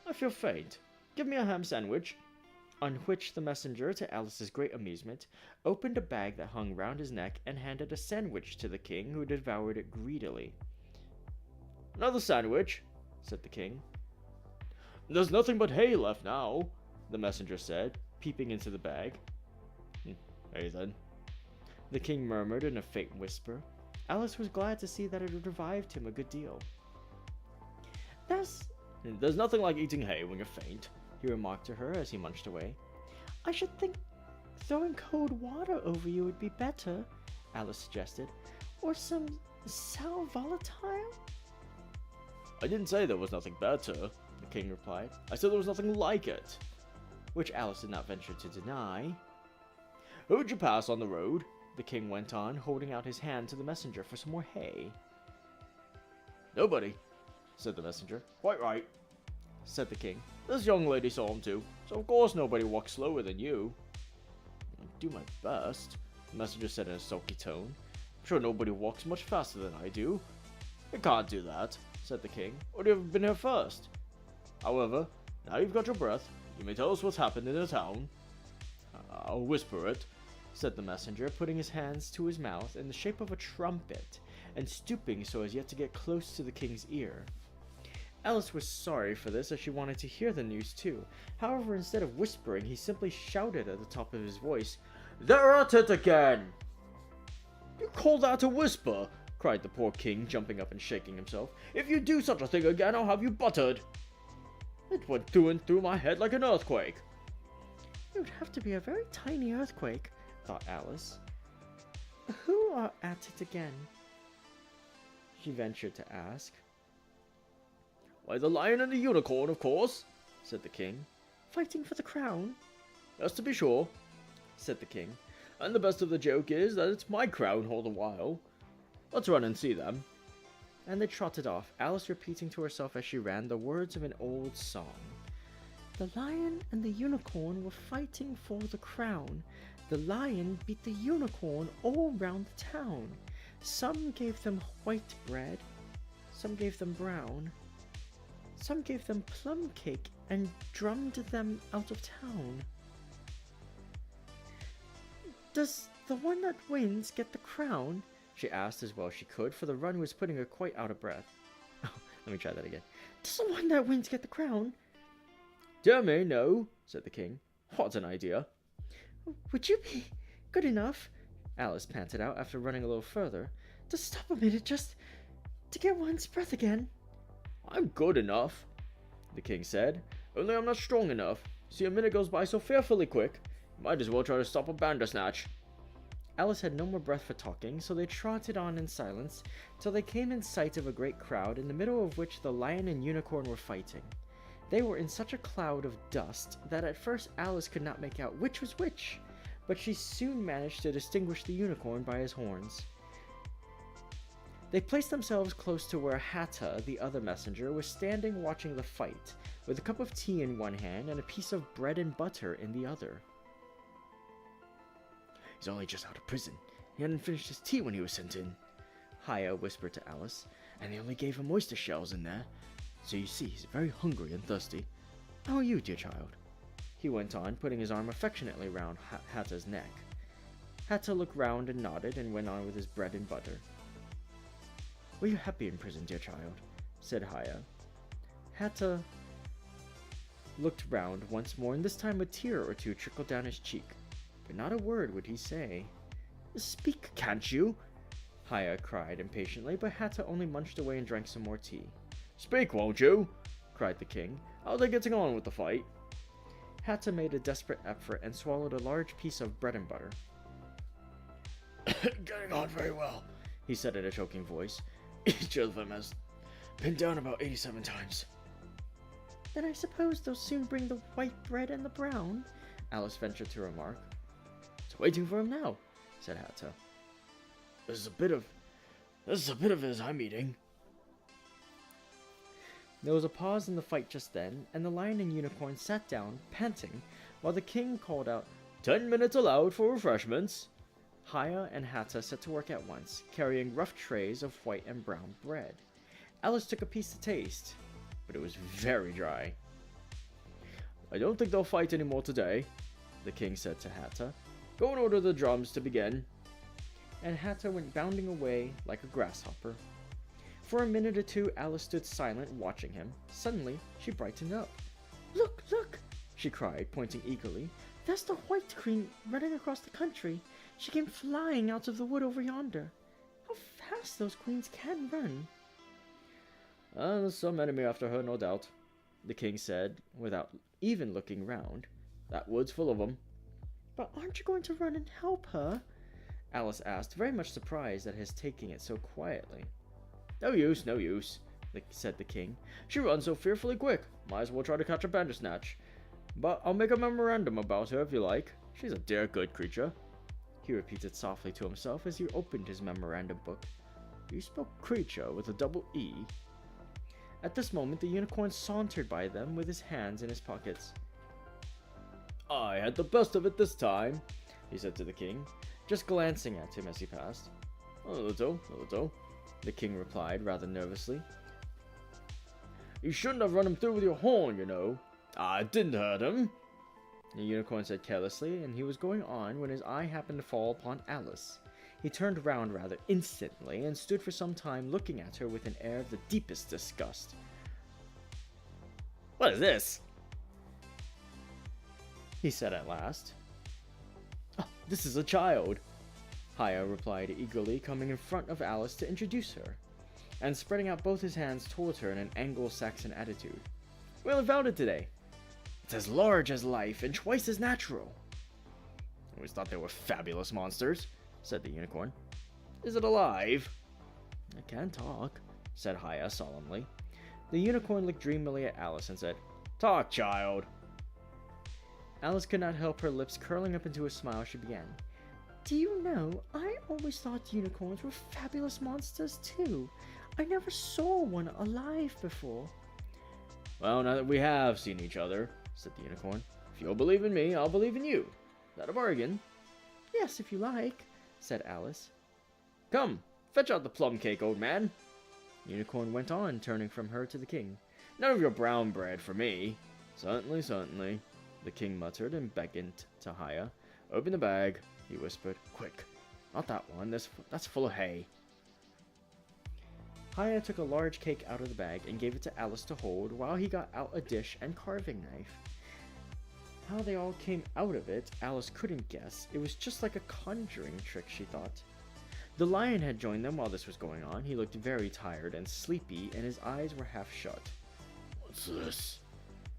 "I feel faint. Give me a ham sandwich." On which the messenger, to Alice's great amusement, opened a bag that hung round his neck and handed a sandwich to the king, who devoured it greedily. "Another sandwich," said the king. "There's nothing but hay left now," the messenger said, peeping into the bag. "Hay then," the king murmured in a faint whisper. Alice was glad to see that it had revived him a good deal. There's nothing like eating hay when you're faint," he remarked to her as he munched away. "I should think throwing cold water over you would be better," Alice suggested. "Or some sal volatile?" "I didn't say there was nothing better," the king replied. "I said there was nothing like it." Which Alice did not venture to deny. "Who'd you pass on the road?" the king went on, holding out his hand to the messenger for some more hay. "Nobody," said the messenger. "Quite right," said the king. "This young lady saw him too, so of course nobody walks slower than you." "I do my best," the messenger said in a sulky tone. sure nobody walks much faster than I do. You can't do that, said the king, or you'd have been here first. However, now you've got your breath, you may tell us what's happened in the town. I'll whisper it, said the messenger, putting his hands to his mouth in the shape of a trumpet, and stooping so as yet to get close to the king's ear. Alice was sorry for this, as she wanted to hear the news too. However, instead of whispering, he simply shouted at the top of his voice, "They're at it again!" "You call that a whisper?" cried the poor king, jumping up and shaking himself. "If you do such a thing again, I'll have you buttered." "It went through and through my head like an earthquake." It would have to be a very tiny earthquake, thought Alice. Who are at it again? She ventured to ask. "Why, the lion and the unicorn, of course," said the king. Fighting for the crown? "Yes, to be sure," said the king. "And the best of the joke is that it's my crown all the while. Let's run and see them." And they trotted off, Alice repeating to herself as she ran the words of an old song. The lion and the unicorn were fighting for the crown. The lion beat the unicorn all round the town. Some gave them white bread, some gave them brown. Some gave them plum cake and drummed them out of town. Does the one that wins get the crown? She asked as well as she could, for the run was putting her quite out of breath. Oh, let me try that again. Does the one that wins get the crown? "Dear me, no," said the king. "What an idea." Would you be good enough, Alice panted out after running a little further, to stop a minute just to get one's breath again? "I'm good enough," the king said, "only I'm not strong enough. See, a minute goes by so fearfully quick. Might as well try to stop a bandersnatch." Alice had no more breath for talking, so they trotted on in silence till they came in sight of a great crowd, in the middle of which the lion and unicorn were fighting. They were in such a cloud of dust that at first Alice could not make out which was which, but she soon managed to distinguish the unicorn by his horns. They placed themselves close to where Hatta, the other messenger, was standing watching the fight, with a cup of tea in one hand and a piece of bread and butter in the other. "He's only just out of prison. He hadn't finished his tea when he was sent in," Haya whispered to Alice. "and they only gave him oyster shells in there. So you see, he's very hungry and thirsty. How are you, dear child?" he went on, putting his arm affectionately round Hatta's neck. Hatta looked round and nodded and went on with his bread and butter. "Were you happy in prison, dear child?" said Haya. Hatta looked round once more, and this time a tear or two trickled down his cheek, but not a word would he say. "Speak, can't you?" Haya cried impatiently, but Hatta only munched away and drank some more tea. "Speak, won't you?" cried the king. "How are they getting on with the fight?" Hatta made a desperate effort and swallowed a large piece of bread and butter. "Getting on very well," he said in a choking voice. "Each of them has been down about 87 times. "Then I suppose they'll soon bring the white bread and the brown," Alice ventured to remark. "It's waiting for him now," said Hatta. This is a bit of his I'm eating." There was a pause in the fight just then, and the lion and unicorn sat down, panting, while the king called out, 10 minutes allowed for refreshments." Haya and Hatta set to work at once, carrying rough trays of white and brown bread. Alice took a piece to taste, but it was very dry. "I don't think they'll fight any more today," the king said to Hatta. "Go and order the drums to begin." And Hatta went bounding away like a grasshopper. For a minute or two, Alice stood silent, watching him. Suddenly, she brightened up. "Look, look!" she cried, pointing eagerly. "There's the white queen running across the country. She came flying out of the wood over yonder. How fast those queens can run!" "There's some enemy after her, no doubt," the king said, without even looking round. "That wood's full of them." "But aren't you going to run and help her?" Alice asked, very much surprised at his taking it so quietly. No use," said the king. "She runs so fearfully quick. Might as well try to catch a bandersnatch. But I'll make a memorandum about her if you like. She's a dear good creature," he repeated softly to himself as he opened his memorandum book. "You spell creature with a double E." At this moment, the unicorn sauntered by them with his hands in his pockets. "I had the best of it this time," he said to the king, just glancing at him as he passed. A little, the king replied rather nervously. You shouldn't have run him through with your horn, you know. I didn't hurt him, the unicorn said carelessly, and he was going on when his eye happened to fall upon Alice. He turned round rather instantly and stood for some time looking at her with an air of the deepest disgust. What is this? He said at last. Oh, this is a child, Haya replied eagerly, coming in front of Alice to introduce her, and spreading out both his hands towards her in an Anglo-Saxon attitude. We only found it today. It's as large as life and twice as natural. I always thought they were fabulous monsters, said the unicorn. Is it alive? I can't talk, said Haya solemnly. The unicorn looked dreamily at Alice and said, Talk, child. Alice could not help her lips curling up into a smile. She began. Do you know, I always thought unicorns were fabulous monsters too. I never saw one alive before. Well, now that we have seen each other, said the unicorn, if you'll believe in me, I'll believe in you. Is that a bargain? Yes, if you like, said Alice. Come, fetch out the plum cake, old man. The unicorn went on, turning from her to the king. None of your brown bread for me. Certainly, certainly, the king muttered and beckoned to Haya. Open the bag, he whispered. Quick, not that one, that's full of hay. Haya took a large cake out of the bag and gave it to Alice to hold while he got out a dish and carving knife. How they all came out of it, Alice couldn't guess. It was just like a conjuring trick, she thought. The lion had joined them while this was going on. He looked very tired and sleepy, and his eyes were half shut. What's this?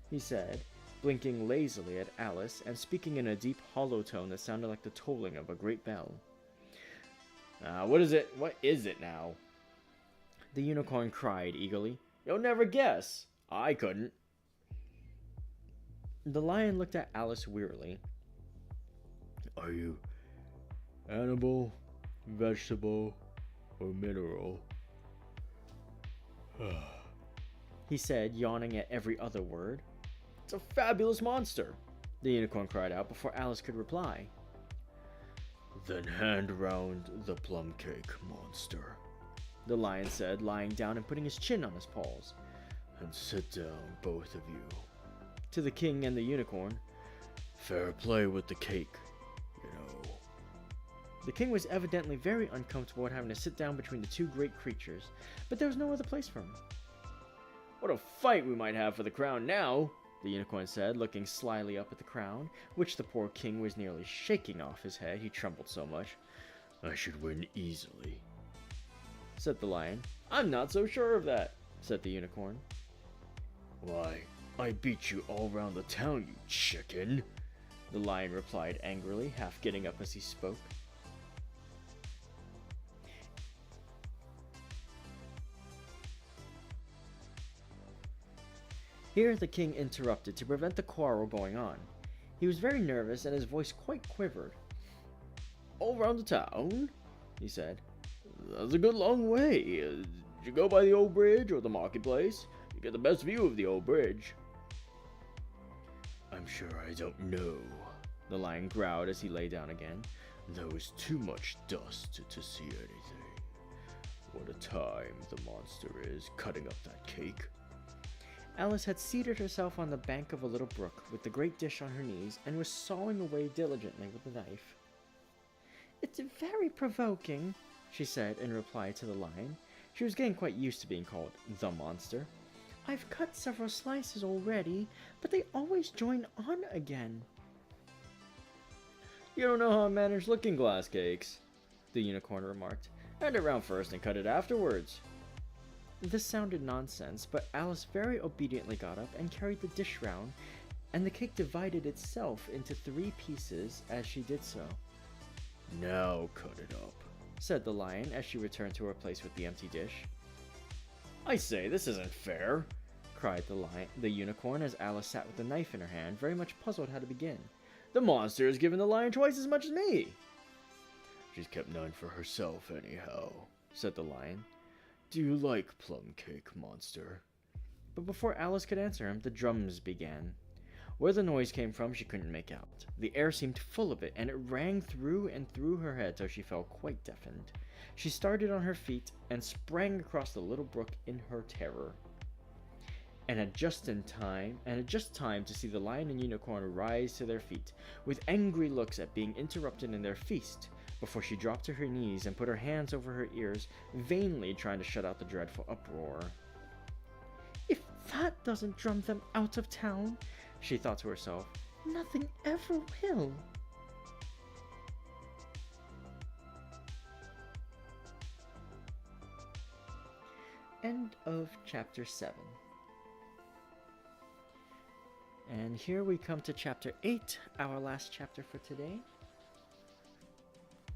He said, blinking lazily at Alice and speaking in a deep, hollow tone that sounded like the tolling of a great bell. What is it? What is it now? The unicorn cried eagerly. You'll never guess. I couldn't. The lion looked at Alice wearily. Are you animal, vegetable, or mineral? He said, yawning at every other word. It's a fabulous monster, the unicorn cried out before Alice could reply. Then hand round the plum cake, monster, the lion said, lying down and putting his chin on his paws. And sit down, both of you. To the king and the unicorn. Fair play with the cake, you know. The king was evidently very uncomfortable at having to sit down between the two great creatures, but there was no other place for him. What a fight we might have for the crown now, the unicorn said, looking slyly up at the crown, which the poor king was nearly shaking off his head. He trembled so much. I should win easily, said the lion. I'm not so sure of that, said the unicorn. Why, I beat you all round the town, you chicken, the lion replied angrily, half getting up as he spoke. Here the king interrupted to prevent the quarrel going on. He was very nervous and his voice quite quivered. All round the town, he said. That's a good long way. Did you go by the old bridge or the marketplace? You get the best view of the old bridge. I'm sure I don't know, the lion growled as he lay down again. There was too much dust to see anything. What a time the monster is cutting up that cake. Alice had seated herself on the bank of a little brook with the great dish on her knees and was sawing away diligently with the knife. It's very provoking, she said in reply to the lion. She was getting quite used to being called the monster. I've cut several slices already, but they always join on again. You don't know how I manage looking glass cakes, the unicorn remarked. Hand it round first and cut it afterwards. This sounded nonsense, but Alice very obediently got up and carried the dish round, and the cake divided itself into 3 pieces as she did so. Now cut it up, said the lion as she returned to her place with the empty dish. I say, this isn't fair, cried the unicorn as Alice sat with the knife in her hand, very much puzzled how to begin. The monster has given the lion twice as much as me. She's kept none for herself anyhow, said the lion. Do you like plum cake, monster? But before Alice could answer him, the drums began. Where the noise came from, she couldn't make out. The air seemed full of it, and it rang through and through her head till she felt quite deafened. She started on her feet and sprang across the little brook in her terror, and had just time to see the lion and unicorn rise to their feet, with angry looks at being interrupted in their feast, before she dropped to her knees and put her hands over her ears, vainly trying to shut out the dreadful uproar. "If that doesn't drum them out of town," she thought to herself, "nothing ever will." End of chapter 7. And here we come to chapter 8, our last chapter for today.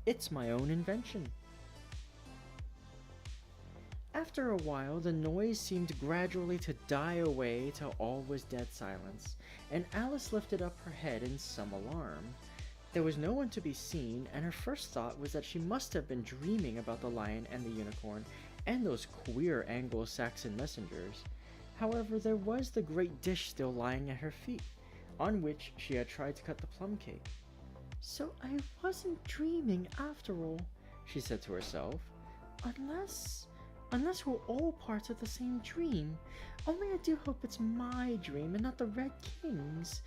It's my own invention. After a while, the noise seemed gradually to die away till all was dead silence, and Alice lifted up her head in some alarm. There was no one to be seen, and her first thought was that she must have been dreaming about the lion and the unicorn and those queer Anglo-Saxon messengers. However, there was the great dish still lying at her feet, on which she had tried to cut the plum cake. "So I wasn't dreaming after all," she said to herself. Unless we're all part of the same dream. Only I do hope it's my dream and not the Red King's.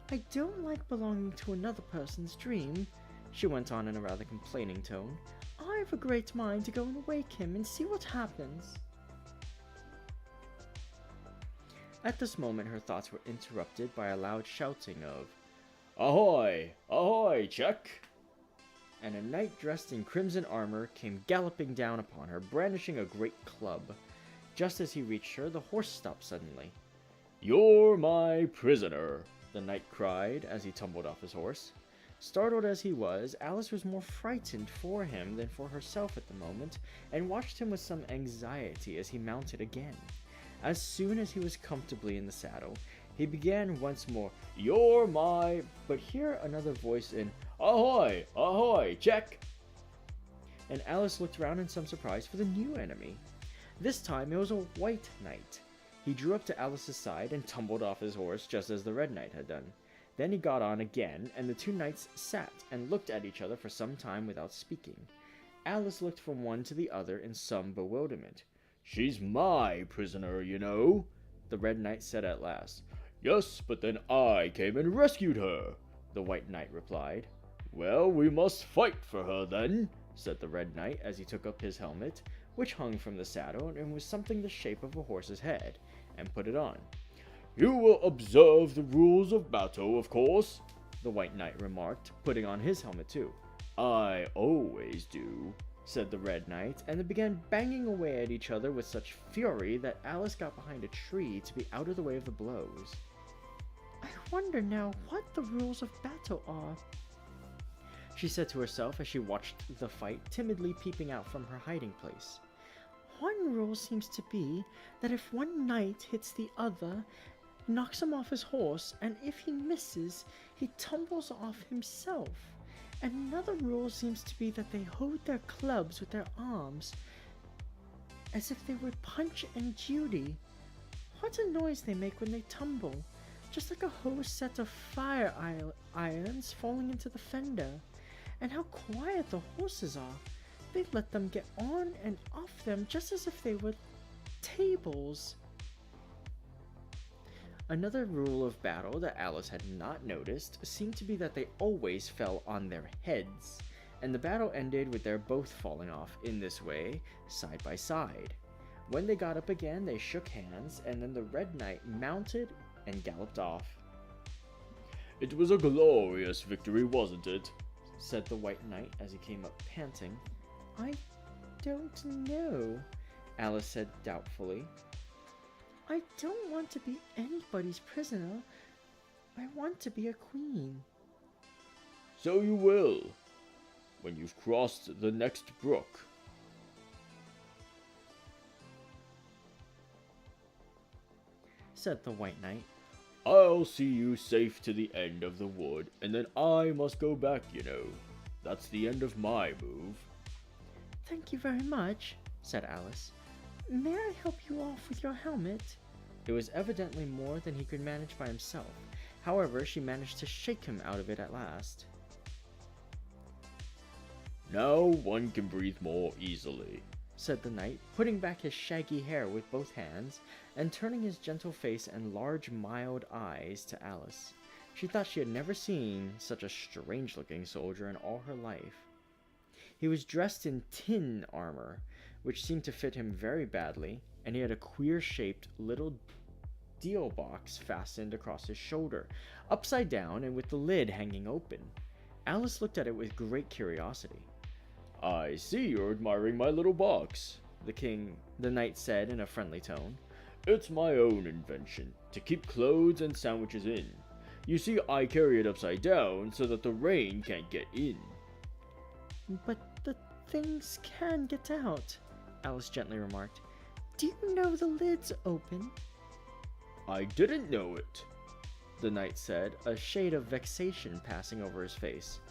I don't like belonging to another person's dream," she went on in a rather complaining tone. "I have a great mind to go and wake him and see what happens." At this moment her thoughts were interrupted by a loud shouting of, "Ahoy! Ahoy, Check!" And a knight dressed in crimson armor came galloping down upon her, brandishing a great club. Just as he reached her, the horse stopped suddenly. "You're my prisoner," the knight cried as he tumbled off his horse. Startled as he was, Alice was more frightened for him than for herself at the moment, and watched him with some anxiety as he mounted again. As soon as he was comfortably in the saddle, he began once more, "You're my—" but here another voice in, "Ahoy! Ahoy! Check!" And Alice looked round in some surprise for the new enemy. This time it was a white knight. He drew up to Alice's side and tumbled off his horse just as the red knight had done. Then he got on again, and the two knights sat and looked at each other for some time without speaking. Alice looked from one to the other in some bewilderment. "She's my prisoner, you know," the red knight said at last. "Yes, but then I came and rescued her," the white knight replied. "Well, we must fight for her then," said the red knight as he took up his helmet, which hung from the saddle and was something the shape of a horse's head, and put it on. "You will observe the rules of battle, of course," the white knight remarked, putting on his helmet too. "I always do," said the red knight, and they began banging away at each other with such fury that Alice got behind a tree to be out of the way of the blows. "I wonder now what the rules of battle are," she said to herself as she watched the fight, timidly peeping out from her hiding place. "One rule seems to be that if one knight hits the other, knocks him off his horse, and if he misses, he tumbles off himself. And another rule seems to be that they hold their clubs with their arms, as if they would Punch and Judy. What a noise they make when they tumble, just like a whole set of fire irons falling into the fender. And how quiet the horses are. They let them get on and off them just as if they were tables." Another rule of battle that Alice had not noticed seemed to be that they always fell on their heads, and the battle ended with their both falling off in this way, side by side. When they got up again, they shook hands, and then the red knight mounted and galloped off. "It was a glorious victory, wasn't it?" said the white knight as he came up panting. "I don't know," Alice said doubtfully. "I don't want to be anybody's prisoner. I want to be a queen." "So you will, when you've crossed the next brook," said the white knight. "I'll see you safe to the end of the wood, and then I must go back, you know. That's the end of my move." "Thank you very much," said Alice. "May I help you off with your helmet?" It was evidently more than he could manage by himself. However, she managed to shake him out of it at last. Now one can breathe more easily, said the knight, putting back his shaggy hair with both hands and turning his gentle face and large, mild eyes to Alice. She thought she had never seen such a strange-looking soldier in all her life. He was dressed in tin armor, which seemed to fit him very badly, and he had a queer-shaped little deal box fastened across his shoulder, upside down and with the lid hanging open. Alice looked at it with great curiosity. I see you're admiring my little box, the knight said in a friendly tone. It's my own invention, to keep clothes and sandwiches in. You see, I carry it upside down so that the rain can't get in. But the things can get out, Alice gently remarked. Do you know the lid's open? I didn't know it, the knight said, a shade of vexation passing over his face.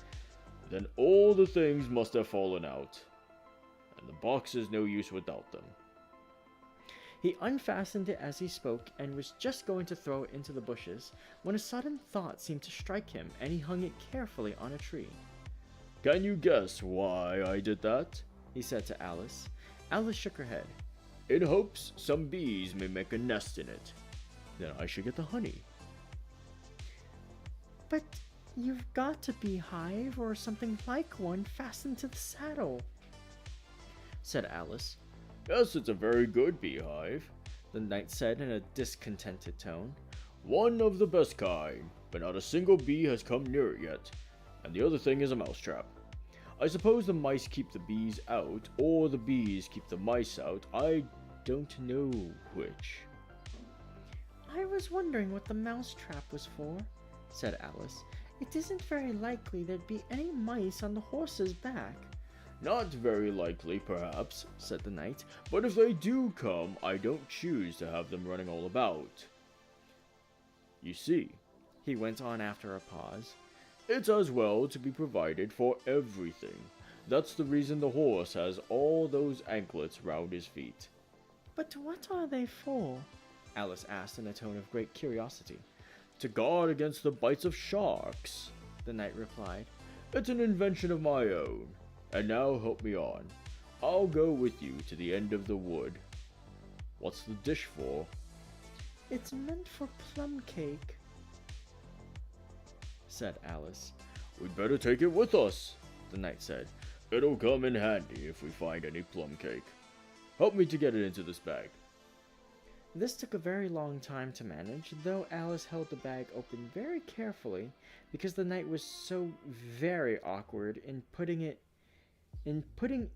Then all the things must have fallen out, and the box is no use without them. He unfastened it as he spoke and was just going to throw it into the bushes when a sudden thought seemed to strike him, and he hung it carefully on a tree. Can you guess why I did that? He said to Alice. Alice shook her head. In hopes some bees may make a nest in it. Then I should get the honey. But you've got a beehive or something like one fastened to the saddle, said Alice. Yes, it's a very good beehive, the knight said in a discontented tone. One of the best kind, but not a single bee has come near it yet. And the other thing is a mousetrap. I suppose the mice keep the bees out, or the bees keep the mice out. I don't know which. I was wondering what the mousetrap was for, said Alice. It isn't very likely there'd be any mice on the horse's back. Not very likely, perhaps, said the knight, but if they do come, I don't choose to have them running all about. You see, he went on after a pause, it's as well to be provided for everything. That's the reason the horse has all those anklets round his feet. But what are they for? Alice asked in a tone of great curiosity. To guard against the bites of sharks, the knight replied. It's an invention of my own. And now help me on. I'll go with you to the end of the wood. What's the dish for? It's meant for plum cake, said Alice. We'd better take it with us, the knight said. It'll come in handy if we find any plum cake. Help me to get it into this bag. This took a very long time to manage, though Alice held the bag open very carefully because the knight was so very awkward in putting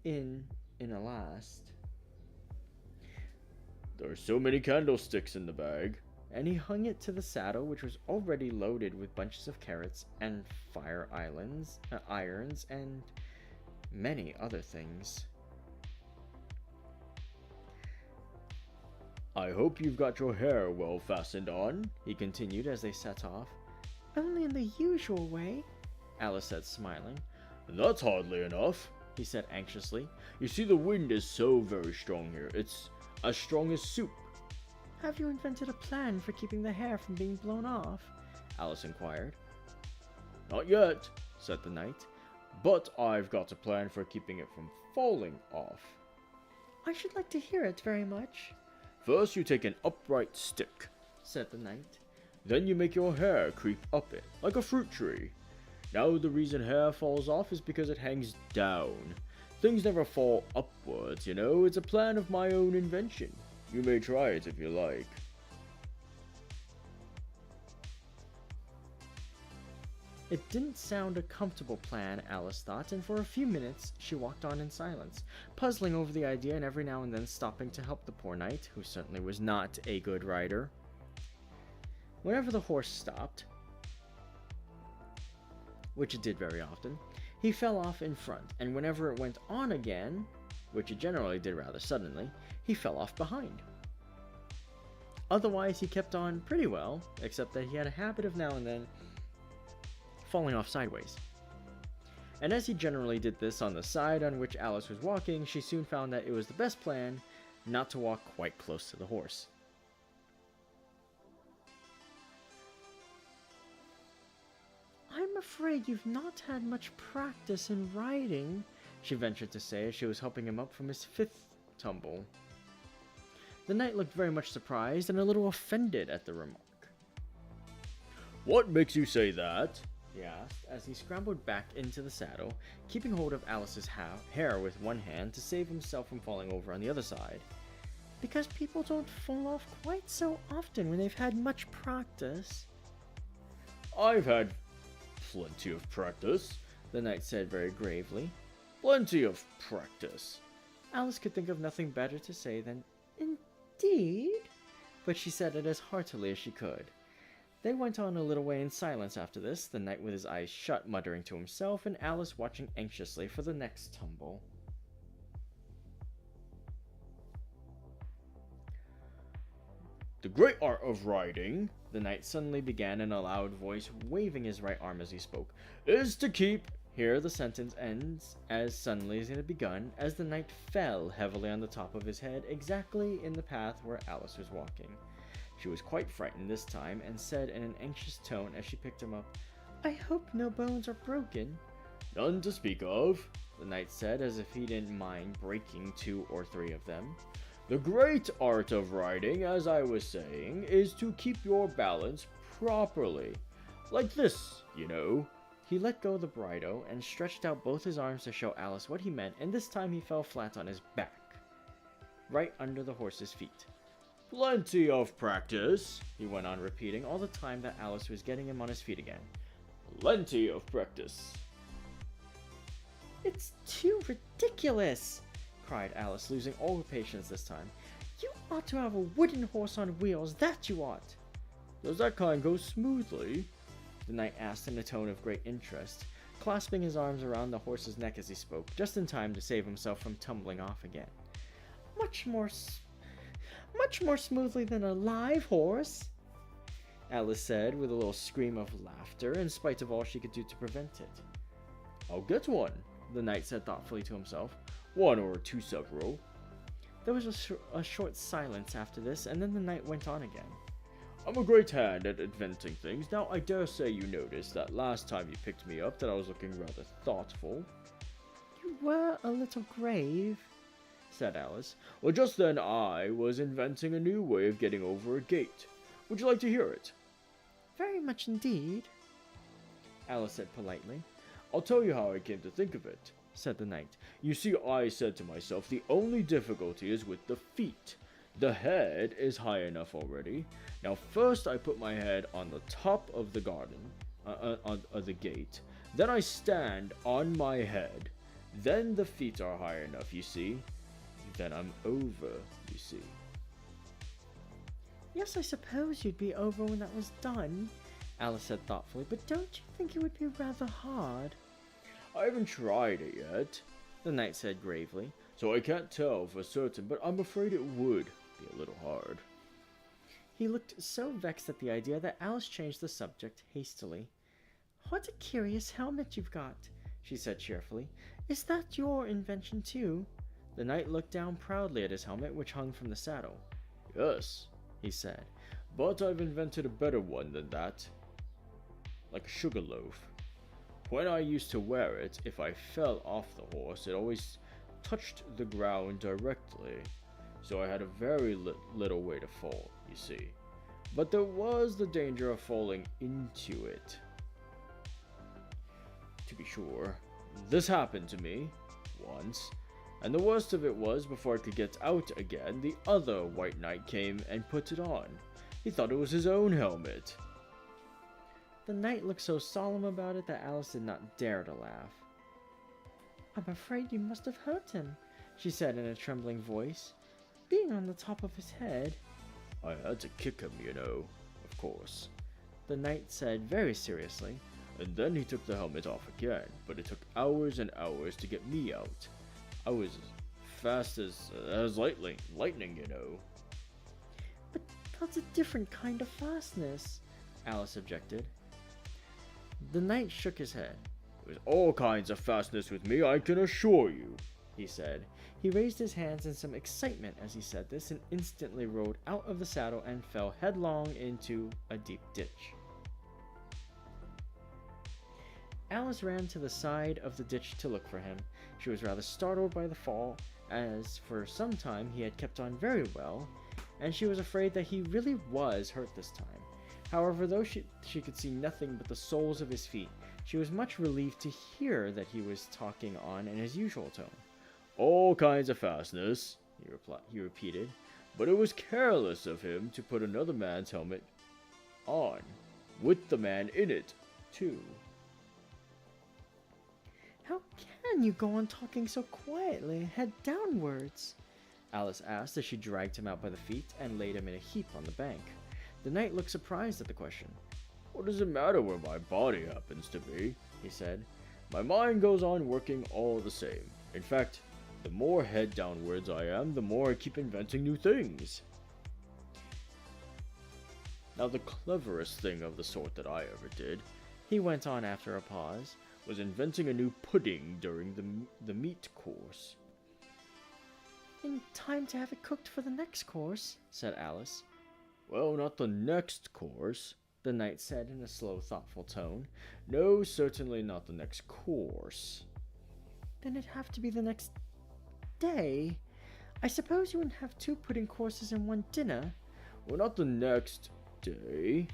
in a last. There are so many candlesticks in the bag. And he hung it to the saddle, which was already loaded with bunches of carrots and fire irons, and many other things. I hope you've got your hair well fastened on, he continued as they set off. Only in the usual way, Alice said, smiling. That's hardly enough, he said anxiously. You see, the wind is so very strong here. It's as strong as soup. Have you invented a plan for keeping the hair from being blown off? Alice inquired. Not yet, said the knight, but I've got a plan for keeping it from falling off. I should like to hear it very much. First you take an upright stick, said the knight. Then you make your hair creep up it, like a fruit tree. Now the reason hair falls off is because it hangs down. Things never fall upwards, you know. It's a plan of my own invention. You may try it if you like. It didn't sound a comfortable plan, Alice thought, and for a few minutes she walked on in silence, puzzling over the idea and every now and then stopping to help the poor knight, who certainly was not a good rider. Whenever the horse stopped, which it did very often, he fell off in front, and whenever it went on again, which it generally did rather suddenly, he fell off behind. Otherwise, he kept on pretty well, except that he had a habit of now and then falling off sideways. And as he generally did this on the side on which Alice was walking, she soon found that it was the best plan not to walk quite close to the horse. afraid you've not had much practice in riding, she ventured to say as she was helping him up from his 5th tumble. The knight looked very much surprised and a little offended at the remark. What makes you say that? He asked as he scrambled back into the saddle, keeping hold of Alice's hair with one hand to save himself from falling over on the other side. Because people don't fall off quite so often when they've had much practice. I've had plenty of practice, the knight said very gravely. Plenty of practice. Alice could think of nothing better to say than, "Indeed?" But she said it as heartily as she could. They went on a little way in silence after this, the knight with his eyes shut muttering to himself, and Alice watching anxiously for the next tumble. The great art of riding, the knight suddenly began in a loud voice, waving his right arm as he spoke, is to keep... Here the sentence ends as suddenly as it had begun, as the knight fell heavily on the top of his head, exactly in the path where Alice was walking. She was quite frightened this time, and said in an anxious tone as she picked him up, "I hope no bones are broken." None to speak of, the knight said, as if he didn't mind breaking 2 or 3 of them. The great art of riding, as I was saying, is to keep your balance properly. Like this, you know. He let go of the bridle and stretched out both his arms to show Alice what he meant, and this time he fell flat on his back, right under the horse's feet. Plenty of practice, he went on repeating all the time that Alice was getting him on his feet again. Plenty of practice. "It's too ridiculous!" cried Alice, losing all her patience this time. "You ought to have a wooden horse on wheels, that you ought!" Does that kind go smoothly? the knight asked in a tone of great interest, clasping his arms around the horse's neck as he spoke, just in time to save himself from tumbling off again. Much more smoothly than a live horse," Alice said with a little scream of laughter, in spite of all she could do to prevent it. "I'll get one," the knight said thoughtfully to himself. "One or two several." There was a short silence after this, and then the knight went on again. "I'm a great hand at inventing things. Now, I dare say you noticed that last time you picked me up that I was looking rather thoughtful." "You were a little grave," said Alice. "Well, just then I was inventing a new way of getting over a gate. Would you like to hear it?" "Very much indeed," Alice said politely. "I'll tell you how I came to think of it," said the knight. "You see, I said to myself, the only difficulty is with the feet. The head is high enough already. Now, first I put my head on the top of the garden, on the gate. Then I stand on my head. Then the feet are high enough, you see. Then I'm over, you see." "Yes, I suppose you'd be over when that was done," Alice said thoughtfully, "but don't you think it would be rather hard?" "I haven't tried it yet," the knight said gravely. "So I can't tell for certain, but I'm afraid it would be a little hard." He looked so vexed at the idea that Alice changed the subject hastily. "What a curious helmet you've got," she said cheerfully. "Is that your invention too?" The knight looked down proudly at his helmet, which hung from the saddle. "Yes," he said, "but I've invented a better one than that. Like a sugar loaf. When I used to wear it, if I fell off the horse, it always touched the ground directly. So I had a very little way to fall, you see. But there was the danger of falling into it. To be sure, this happened to me once, and the worst of it was, before I could get out again, the other white knight came and put it on. He thought it was his own helmet." The knight looked so solemn about it that Alice did not dare to laugh. "I'm afraid you must have hurt him," she said in a trembling voice, "being on the top of his head." "I had to kick him, you know, of course," the knight said very seriously. "And then he took the helmet off again, but it took hours and hours to get me out. I was as fast as lightning, you know." "But that's a different kind of fastness," Alice objected. The knight shook his head. "There's all kinds of fastness with me, I can assure you," he said. He raised his hands in some excitement as he said this, and instantly rode out of the saddle and fell headlong into a deep ditch. Alice ran to the side of the ditch to look for him. She was rather startled by the fall, as for some time he had kept on very well, and she was afraid that he really was hurt this time. However, though she could see nothing but the soles of his feet, she was much relieved to hear that he was talking on in his usual tone. All kinds of fastness, he repeated, but it was careless of him to put another man's helmet on, with the man in it, too. How can you go on talking so quietly, head downwards? Alice asked as she dragged him out by the feet and laid him in a heap on the bank. The knight looked surprised at the question. What does it matter where my body happens to be? He said. My mind goes on working all the same. In fact, the more head downwards I am, the more I keep inventing new things. Now the cleverest thing of the sort that I ever did, he went on after a pause, was inventing a new pudding during the meat course. In time to have it cooked for the next course, said Alice. Well, not the next course, the knight said in a slow, thoughtful tone. No, certainly not the next course. Then it'd have to be the next day. I suppose you wouldn't have 2 pudding courses in one dinner. Well, not the next day,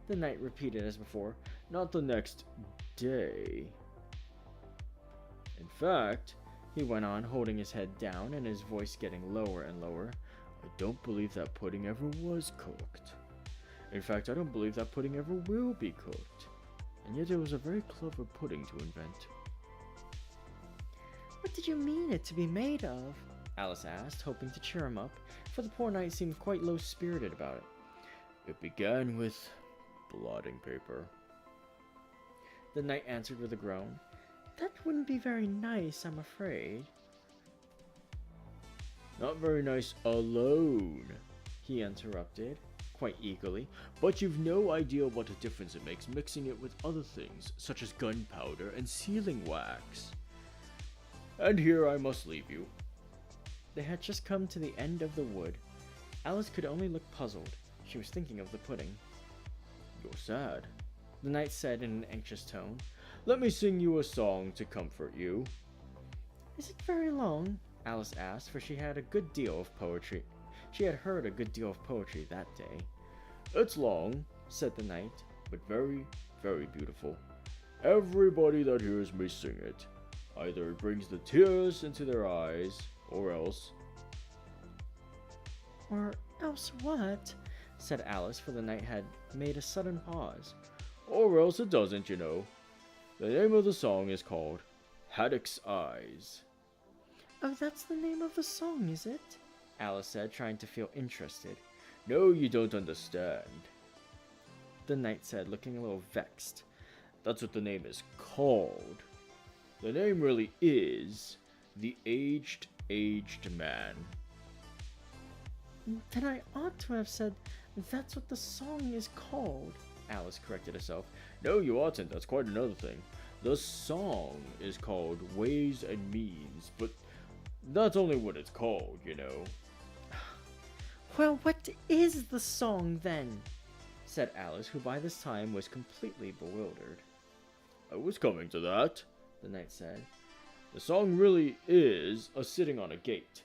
the knight repeated as before. Not the next day. In fact, he went on, holding his head down and his voice getting lower and lower, I don't believe that pudding ever was cooked. In fact, I don't believe that pudding ever will be cooked. And yet it was a very clever pudding to invent. What did you mean it to be made of? Alice asked, hoping to cheer him up, for the poor knight seemed quite low-spirited about it. It began with blotting paper. The knight answered with a groan. That wouldn't be very nice, I'm afraid. Not very nice alone, he interrupted, quite eagerly, but you've no idea what a difference it makes mixing it with other things, such as gunpowder and sealing wax. And here I must leave you. They had just come to the end of the wood. Alice could only look puzzled. She was thinking of the pudding. You're sad, the knight said in an anxious tone. Let me sing you a song to comfort you. Is it very long? Alice asked, for she had a good deal of poetry. She had heard a good deal of poetry that day. It's long, said the knight, but very, very beautiful. Everybody that hears me sing it, either it brings the tears into their eyes, or else... Or else what? Said Alice, for the knight had made a sudden pause. Or else it doesn't, you know. The name of the song is called Haddock's Eyes. Oh, that's the name of the song, is it? Alice said, trying to feel interested. No, you don't understand, the knight said, looking a little vexed. That's what the name is called. The name really is The Aged Man. Then I ought to have said, that's what the song is called, Alice corrected herself. No, you oughtn't. That's quite another thing. The song is called Ways and Means, but that's only what it's called, you know. Well, what is the song, then? Said Alice, who by this time was completely bewildered. I was coming to that, the knight said. The song really is a sitting on a gate.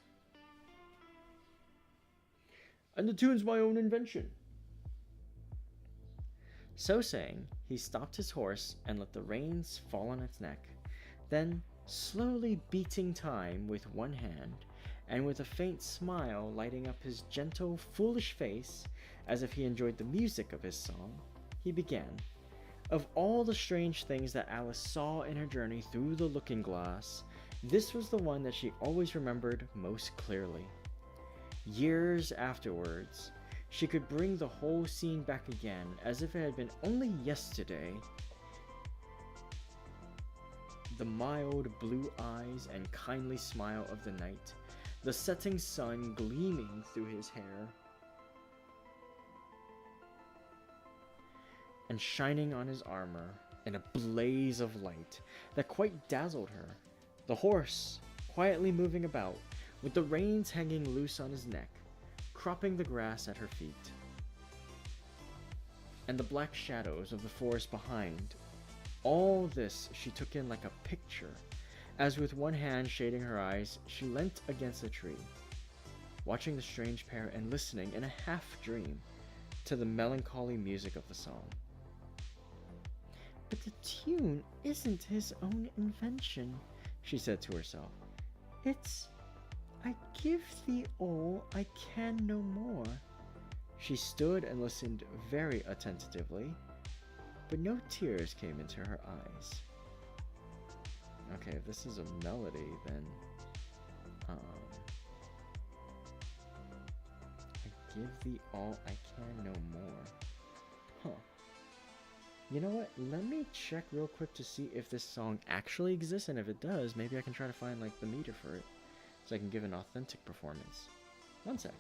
And the tune's my own invention. So saying, he stopped his horse and let the reins fall on its neck. Then, slowly beating time with one hand, and with a faint smile lighting up his gentle, foolish face, as if he enjoyed the music of his song, he began. Of all the strange things that Alice saw in her journey through the looking-glass, this was the one that she always remembered most clearly. Years afterwards, she could bring the whole scene back again as if it had been only yesterday. The mild blue eyes and kindly smile of the knight, the setting sun gleaming through his hair and shining on his armor in a blaze of light that quite dazzled her, the horse quietly moving about, with the reins hanging loose on his neck, cropping the grass at her feet, and the black shadows of the forest behind All this she took in like a picture, as with one hand shading her eyes, she leant against a tree, watching the strange pair and listening in a half-dream to the melancholy music of the song. But the tune isn't his own invention, she said to herself. It's I give thee all, I can no more. She stood and listened very attentively, but no tears came into her eyes. Okay, if this is a melody, then I give thee all, I can no more. Huh. You know what? Let me check real quick to see if this song actually exists, and if it does, maybe I can try to find like the meter for it, so I can give an authentic performance. One sec.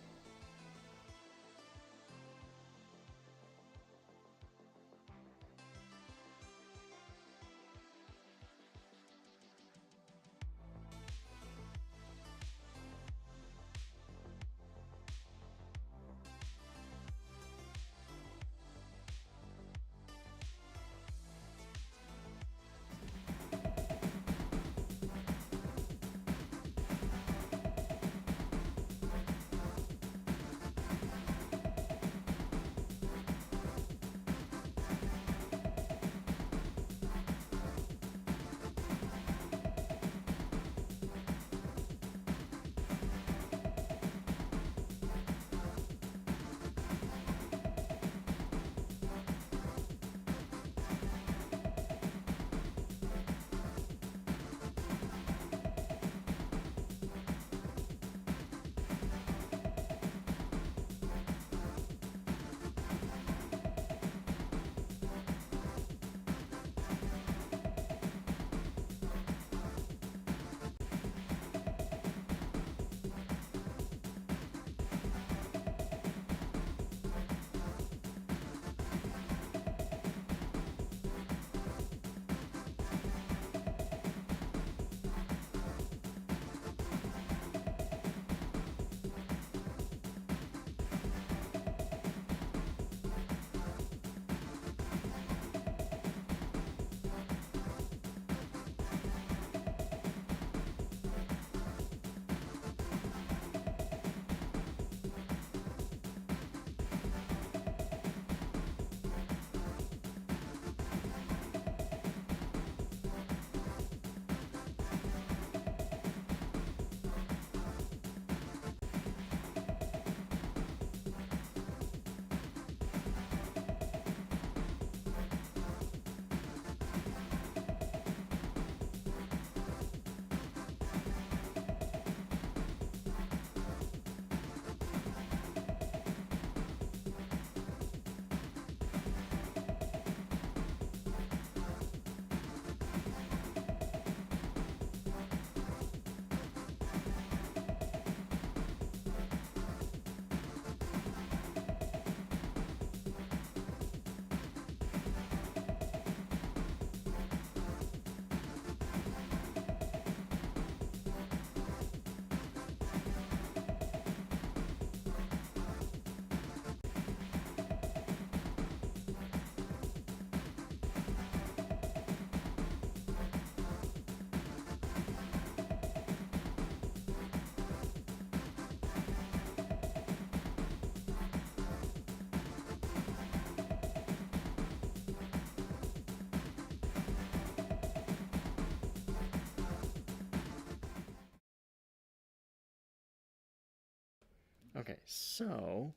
Okay, so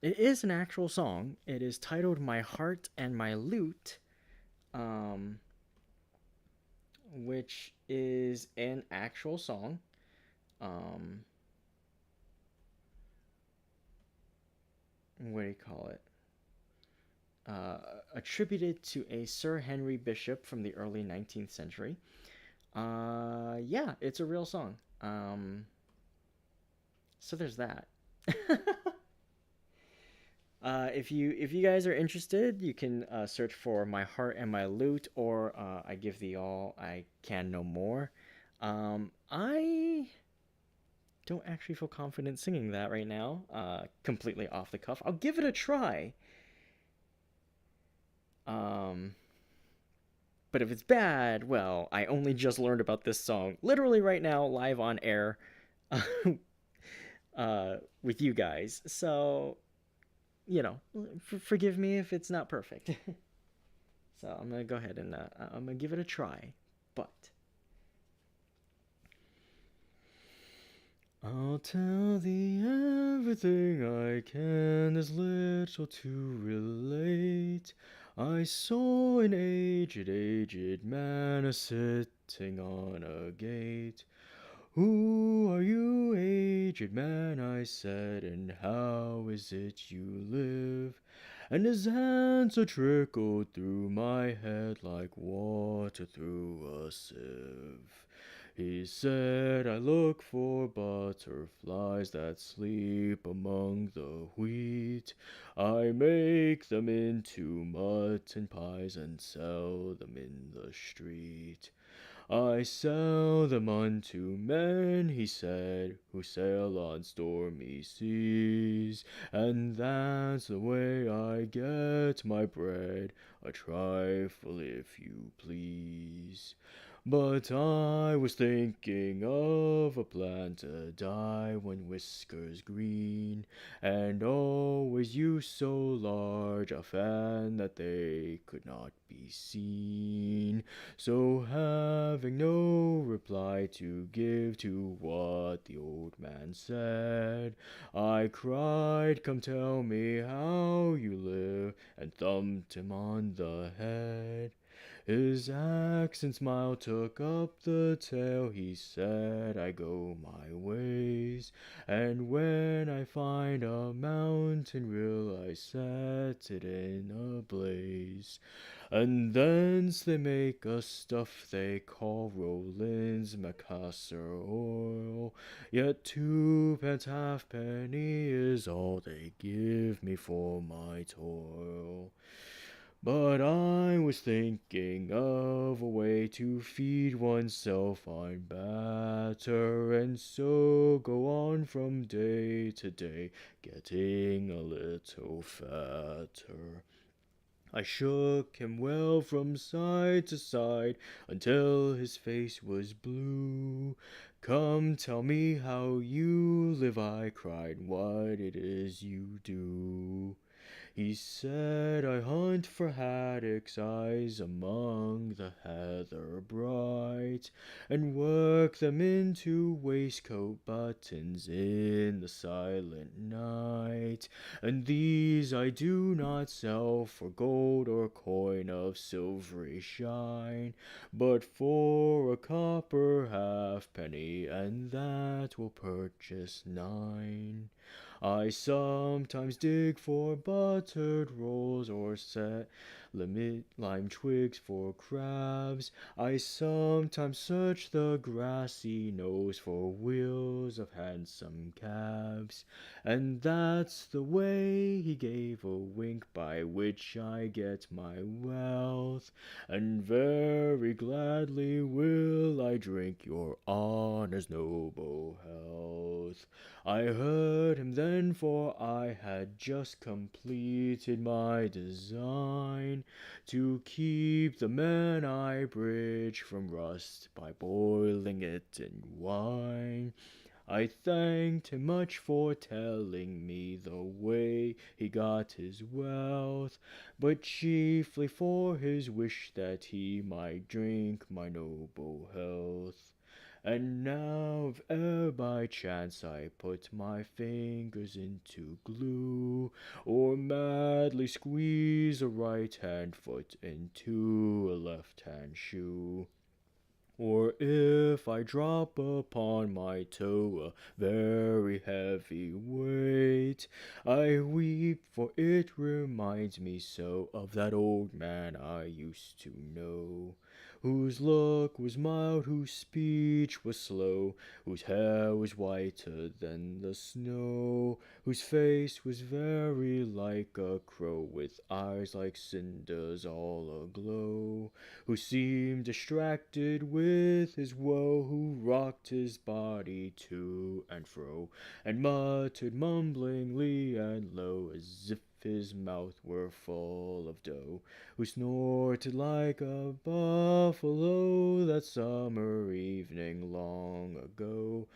it is an actual song. It is titled My Heart and My Lute, um, which is an actual song. Um, what do you call it? Uh, Attributed to a Sir Henry Bishop from the early 19th century. Yeah, it's a real song. So there's that. If you guys are interested, you can search for My Heart and My Lute, or I Give Thee All, I Can No More. I don't actually feel confident singing that right now, completely off the cuff. I'll give it a try. Um, But if it's bad, well, I only just learned about this song literally right now, live on air, with you guys. So, forgive me if it's not perfect. So I'm gonna go ahead and I'm gonna give it a try. But I'll tell thee everything I can, there's little to relate. I saw an aged man a-sitting on a gate. Who are you, aged man? I said, and how is it you live? And his answer trickled through my head like water through a sieve. He said, I look for butterflies that sleep among the wheat. I make them into mutton pies and sell them in the street. I sell them unto men, he said, who sail on stormy seas, and that's the way I get my bread, a trifle if you please. But I was thinking of a plan to dye when whiskers green, and always use so large a fan that they could not be seen. So having no reply to give to what the old man said, I cried, come tell me how you live, and thumped him on the head. His accent smile took up the tale, he said, I go my ways, and when I find a mountain rill, I set it in a blaze. And thence they make a stuff they call Rollins Macassar oil, yet 2 pence halfpenny is all they give me for my toil. But I was thinking of a way to feed oneself on batter, and so go on from day to day, getting a little fatter. I shook him well from side to side until his face was blue. Come tell me how you live, I cried, what it is you do. He said, I hunt for haddocks' eyes among the heather bright, and work them into waistcoat buttons in the silent night. And these I do not sell for gold or coin of silvery shine, but for a copper halfpenny, and that will purchase 9. I sometimes dig for buttered rolls, or set lime twigs for crabs. I sometimes search the grassy knolls for wheels of handsome calves. And that's the way, he gave a wink, by which I get my wealth. And very gladly will I drink your honor's noble health. I heard him then, for I had just completed my design to keep the man I bridge from rust by boiling it in wine. I thanked him much for telling me the way he got his wealth, but chiefly for his wish that he might drink my noble health. And now, if e'er by chance I put my fingers into glue, or madly squeeze a right-hand foot into a left-hand shoe, or if I drop upon my toe a very heavy weight, I weep, for it reminds me so of that old man I used to know, whose look was mild, whose speech was slow, whose hair was whiter than the snow, whose face was very like a crow, with eyes like cinders all aglow, who seemed distracted with his woe, who rocked his body to and fro, and muttered mumblingly and low, as if his mouth were full of dough, who snorted like a buffalo that summer evening long ago,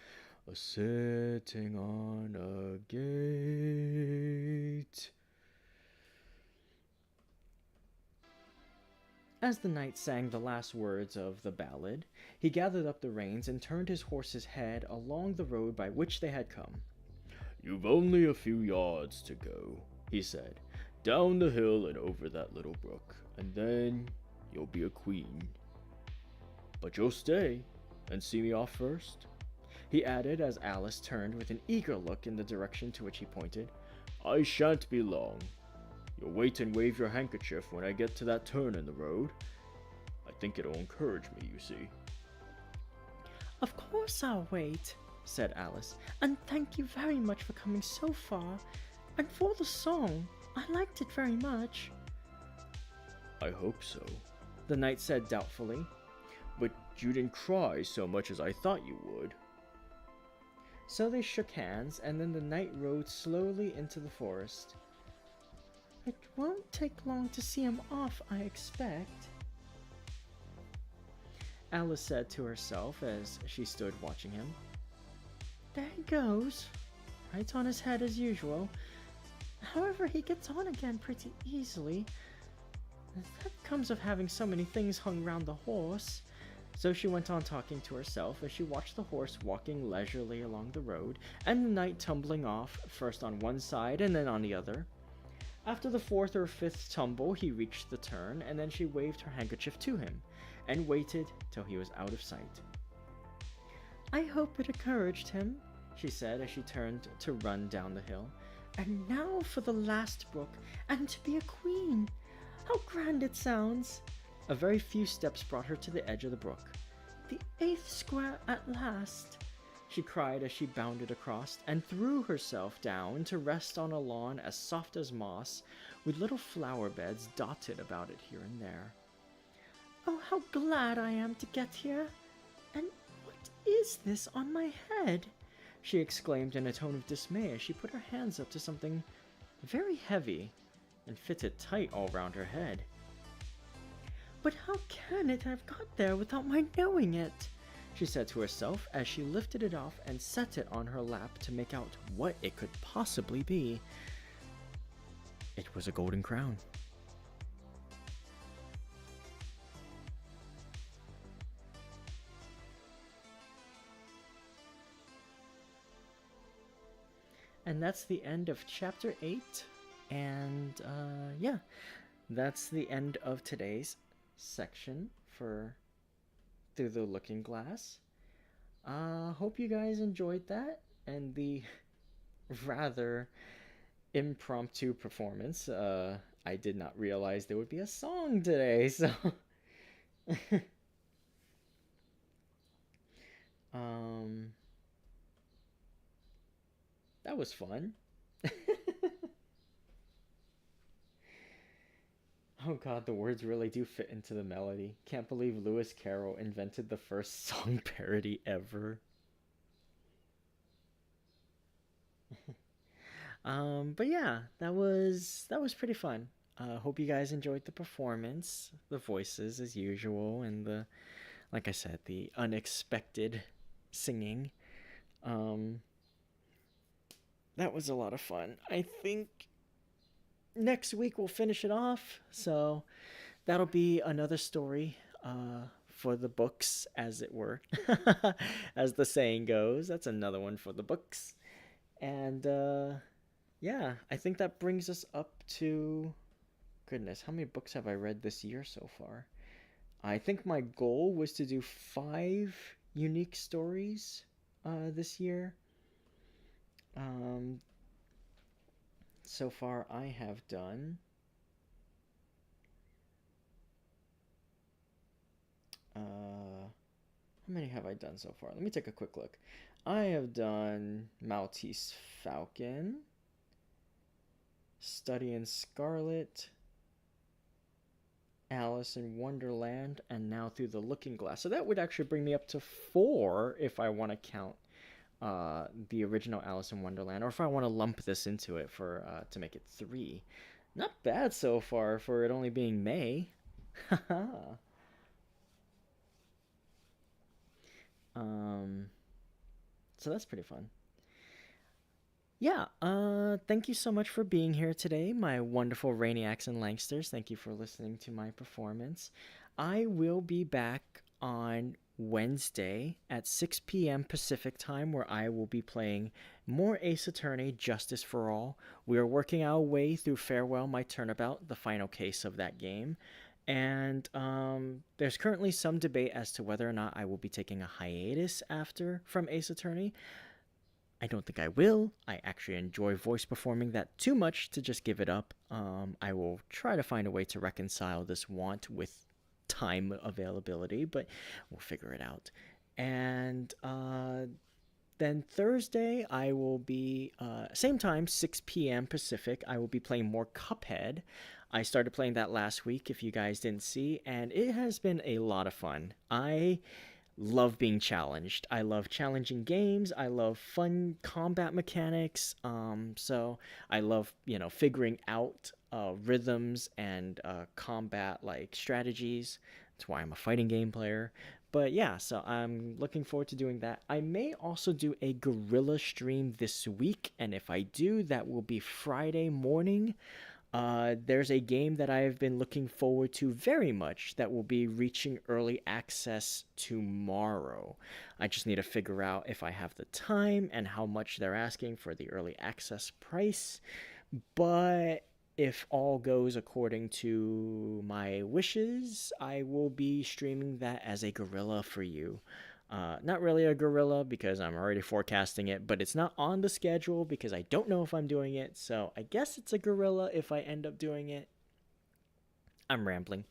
a sitting on a gate. As the knight sang the last words of the ballad, he gathered up the reins and turned his horse's head along the road by which they had come. "You've only a few yards to go," he said, "down the hill and over that little brook, and then you'll be a queen. But you'll stay and see me off first," he added as Alice turned with an eager look in the direction to which he pointed. "I shan't be long. You'll wait and wave your handkerchief when I get to that turn in the road. I think it'll encourage me, you see." "Of course I'll wait," said Alice, "and thank you very much for coming so far, and for the song. I liked it very much." "I hope so," the knight said doubtfully, "but you didn't cry so much as I thought you would." So they shook hands, and then the knight rode slowly into the forest. "It won't take long to see him off, I expect," Alice said to herself as she stood watching him. "There he goes, right on his head as usual. However, he gets on again pretty easily. That comes of having so many things hung round the horse." So she went on talking to herself as she watched the horse walking leisurely along the road, and the knight tumbling off, first on one side and then on the other. After the fourth or fifth tumble, he reached the turn, and then she waved her handkerchief to him, and waited till he was out of sight. "I hope it encouraged him," she said as she turned to run down the hill. "And now for the last brook, and to be a queen! How grand it sounds!" A very few steps brought her to the edge of the brook. "The 8th square at last!" she cried as she bounded across, and threw herself down to rest on a lawn as soft as moss, with little flower beds dotted about it here and there. "Oh, how glad I am to get here! And what is this on my head?" she exclaimed in a tone of dismay as she put her hands up to something very heavy and fitted tight all round her head. "But how can it have got there without my knowing it?" she said to herself as she lifted it off and set it on her lap to make out what it could possibly be. It was a golden crown. And that's the end of chapter 8. And yeah, that's the end of today's section for Through the Looking Glass. Hope you guys enjoyed that and the rather impromptu performance. I did not realize there would be a song today, so that was fun. Oh god, the words really do fit into the melody. Can't believe Lewis Carroll invented the first song parody ever. But yeah, that was pretty fun. Hope you guys enjoyed the performance, the voices as usual, and the, like I said, the unexpected singing. That was a lot of fun. I think next week we'll finish it off, so that'll be another story for the books, as it were. As the saying goes, that's another one for the books. And yeah, I think that brings us up to, goodness, how many books have I read this year so far? I think my goal was to do 5 unique stories this year. So far I have done how many have I done so far? Let me take a quick look. I have done Maltese Falcon, Study in Scarlet, Alice in Wonderland, and now Through the Looking Glass. So that would actually bring me up to 4 if I want to count the original Alice in Wonderland, or if I want to lump this into it for to make it 3. Not bad so far for it only being May. um, so that's pretty fun. Yeah, thank you so much for being here today, my wonderful Rainiacs and Langsters. Thank you for listening to my performance. I will be back on Wednesday at 6 p.m. Pacific time, where I will be playing more Ace Attorney Justice for All. We are working our way through Farewell My Turnabout, the final case of that game. And there's currently some debate as to whether or not I will be taking a hiatus after from Ace Attorney. I don't think I will. I actually enjoy voice performing that too much to just give it up. I will try to find a way to reconcile this want with time availability, but we'll figure it out. And then Thursday, I will be, same time, 6 p.m. Pacific, I will be playing more Cuphead. I started playing that last week, if you guys didn't see, and it has been a lot of fun. I love being challenged. I love challenging games. I love fun combat mechanics. So I love, figuring out rhythms and combat like strategies. That's why I'm a fighting game player. But yeah, so I'm looking forward to doing that. I may also do a gorilla stream this week, and if I do, that will be Friday morning. There's a game that I have been looking forward to very much that will be reaching early access tomorrow. I just need to figure out if I have the time and how much they're asking for the early access price. But if all goes according to my wishes, I will be streaming that as a gorilla for you. Not really a gorilla because I'm already forecasting it, but it's not on the schedule because I don't know if I'm doing it. So I guess it's a gorilla if I end up doing it. I'm rambling.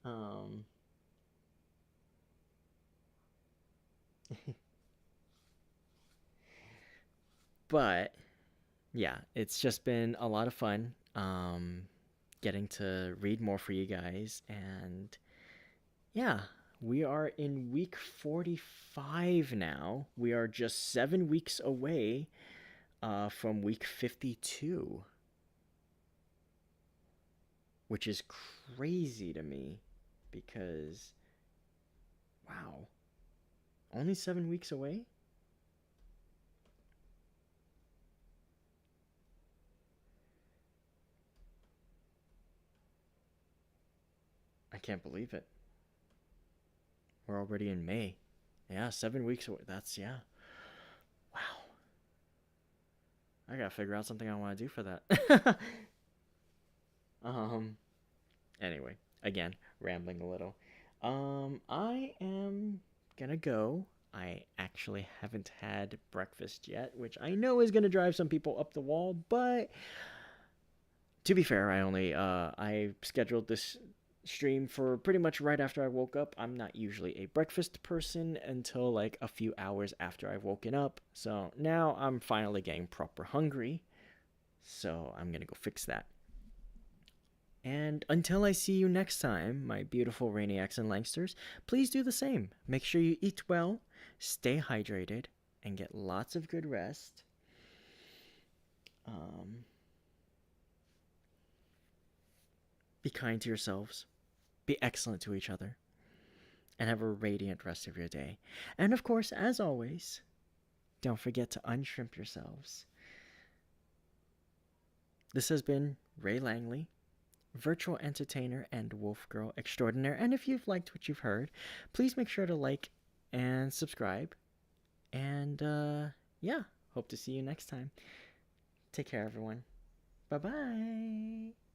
um, but yeah, it's just been a lot of fun. Getting to read more for you guys, and yeah, we are in week 45 now. We are just 7 weeks away from week 52, which is crazy to me because, wow, only 7 weeks away? I can't believe it. We're already in May. Yeah, 7 weeks away. That's, yeah. Wow. I gotta figure out something I want to do for that. um. Anyway, again, rambling a little. I am gonna go. I actually haven't had breakfast yet, which I know is gonna drive some people up the wall, but to be fair, I scheduled this stream for pretty much right after I woke up. I'm not usually a breakfast person until like a few hours after I've woken up. So now I'm finally getting proper hungry. So I'm going to go fix that. And until I see you next time, my beautiful Rainiacs and Langsters, please do the same. Make sure you eat well, stay hydrated, and get lots of good rest. Be kind to yourselves. Be excellent to each other. And have a radiant rest of your day. And of course, as always, don't forget to unshrimp yourselves. This has been Ray Langley, virtual entertainer and wolf girl extraordinaire. And if you've liked what you've heard, please make sure to like and subscribe. And yeah, hope to see you next time. Take care, everyone. Bye bye.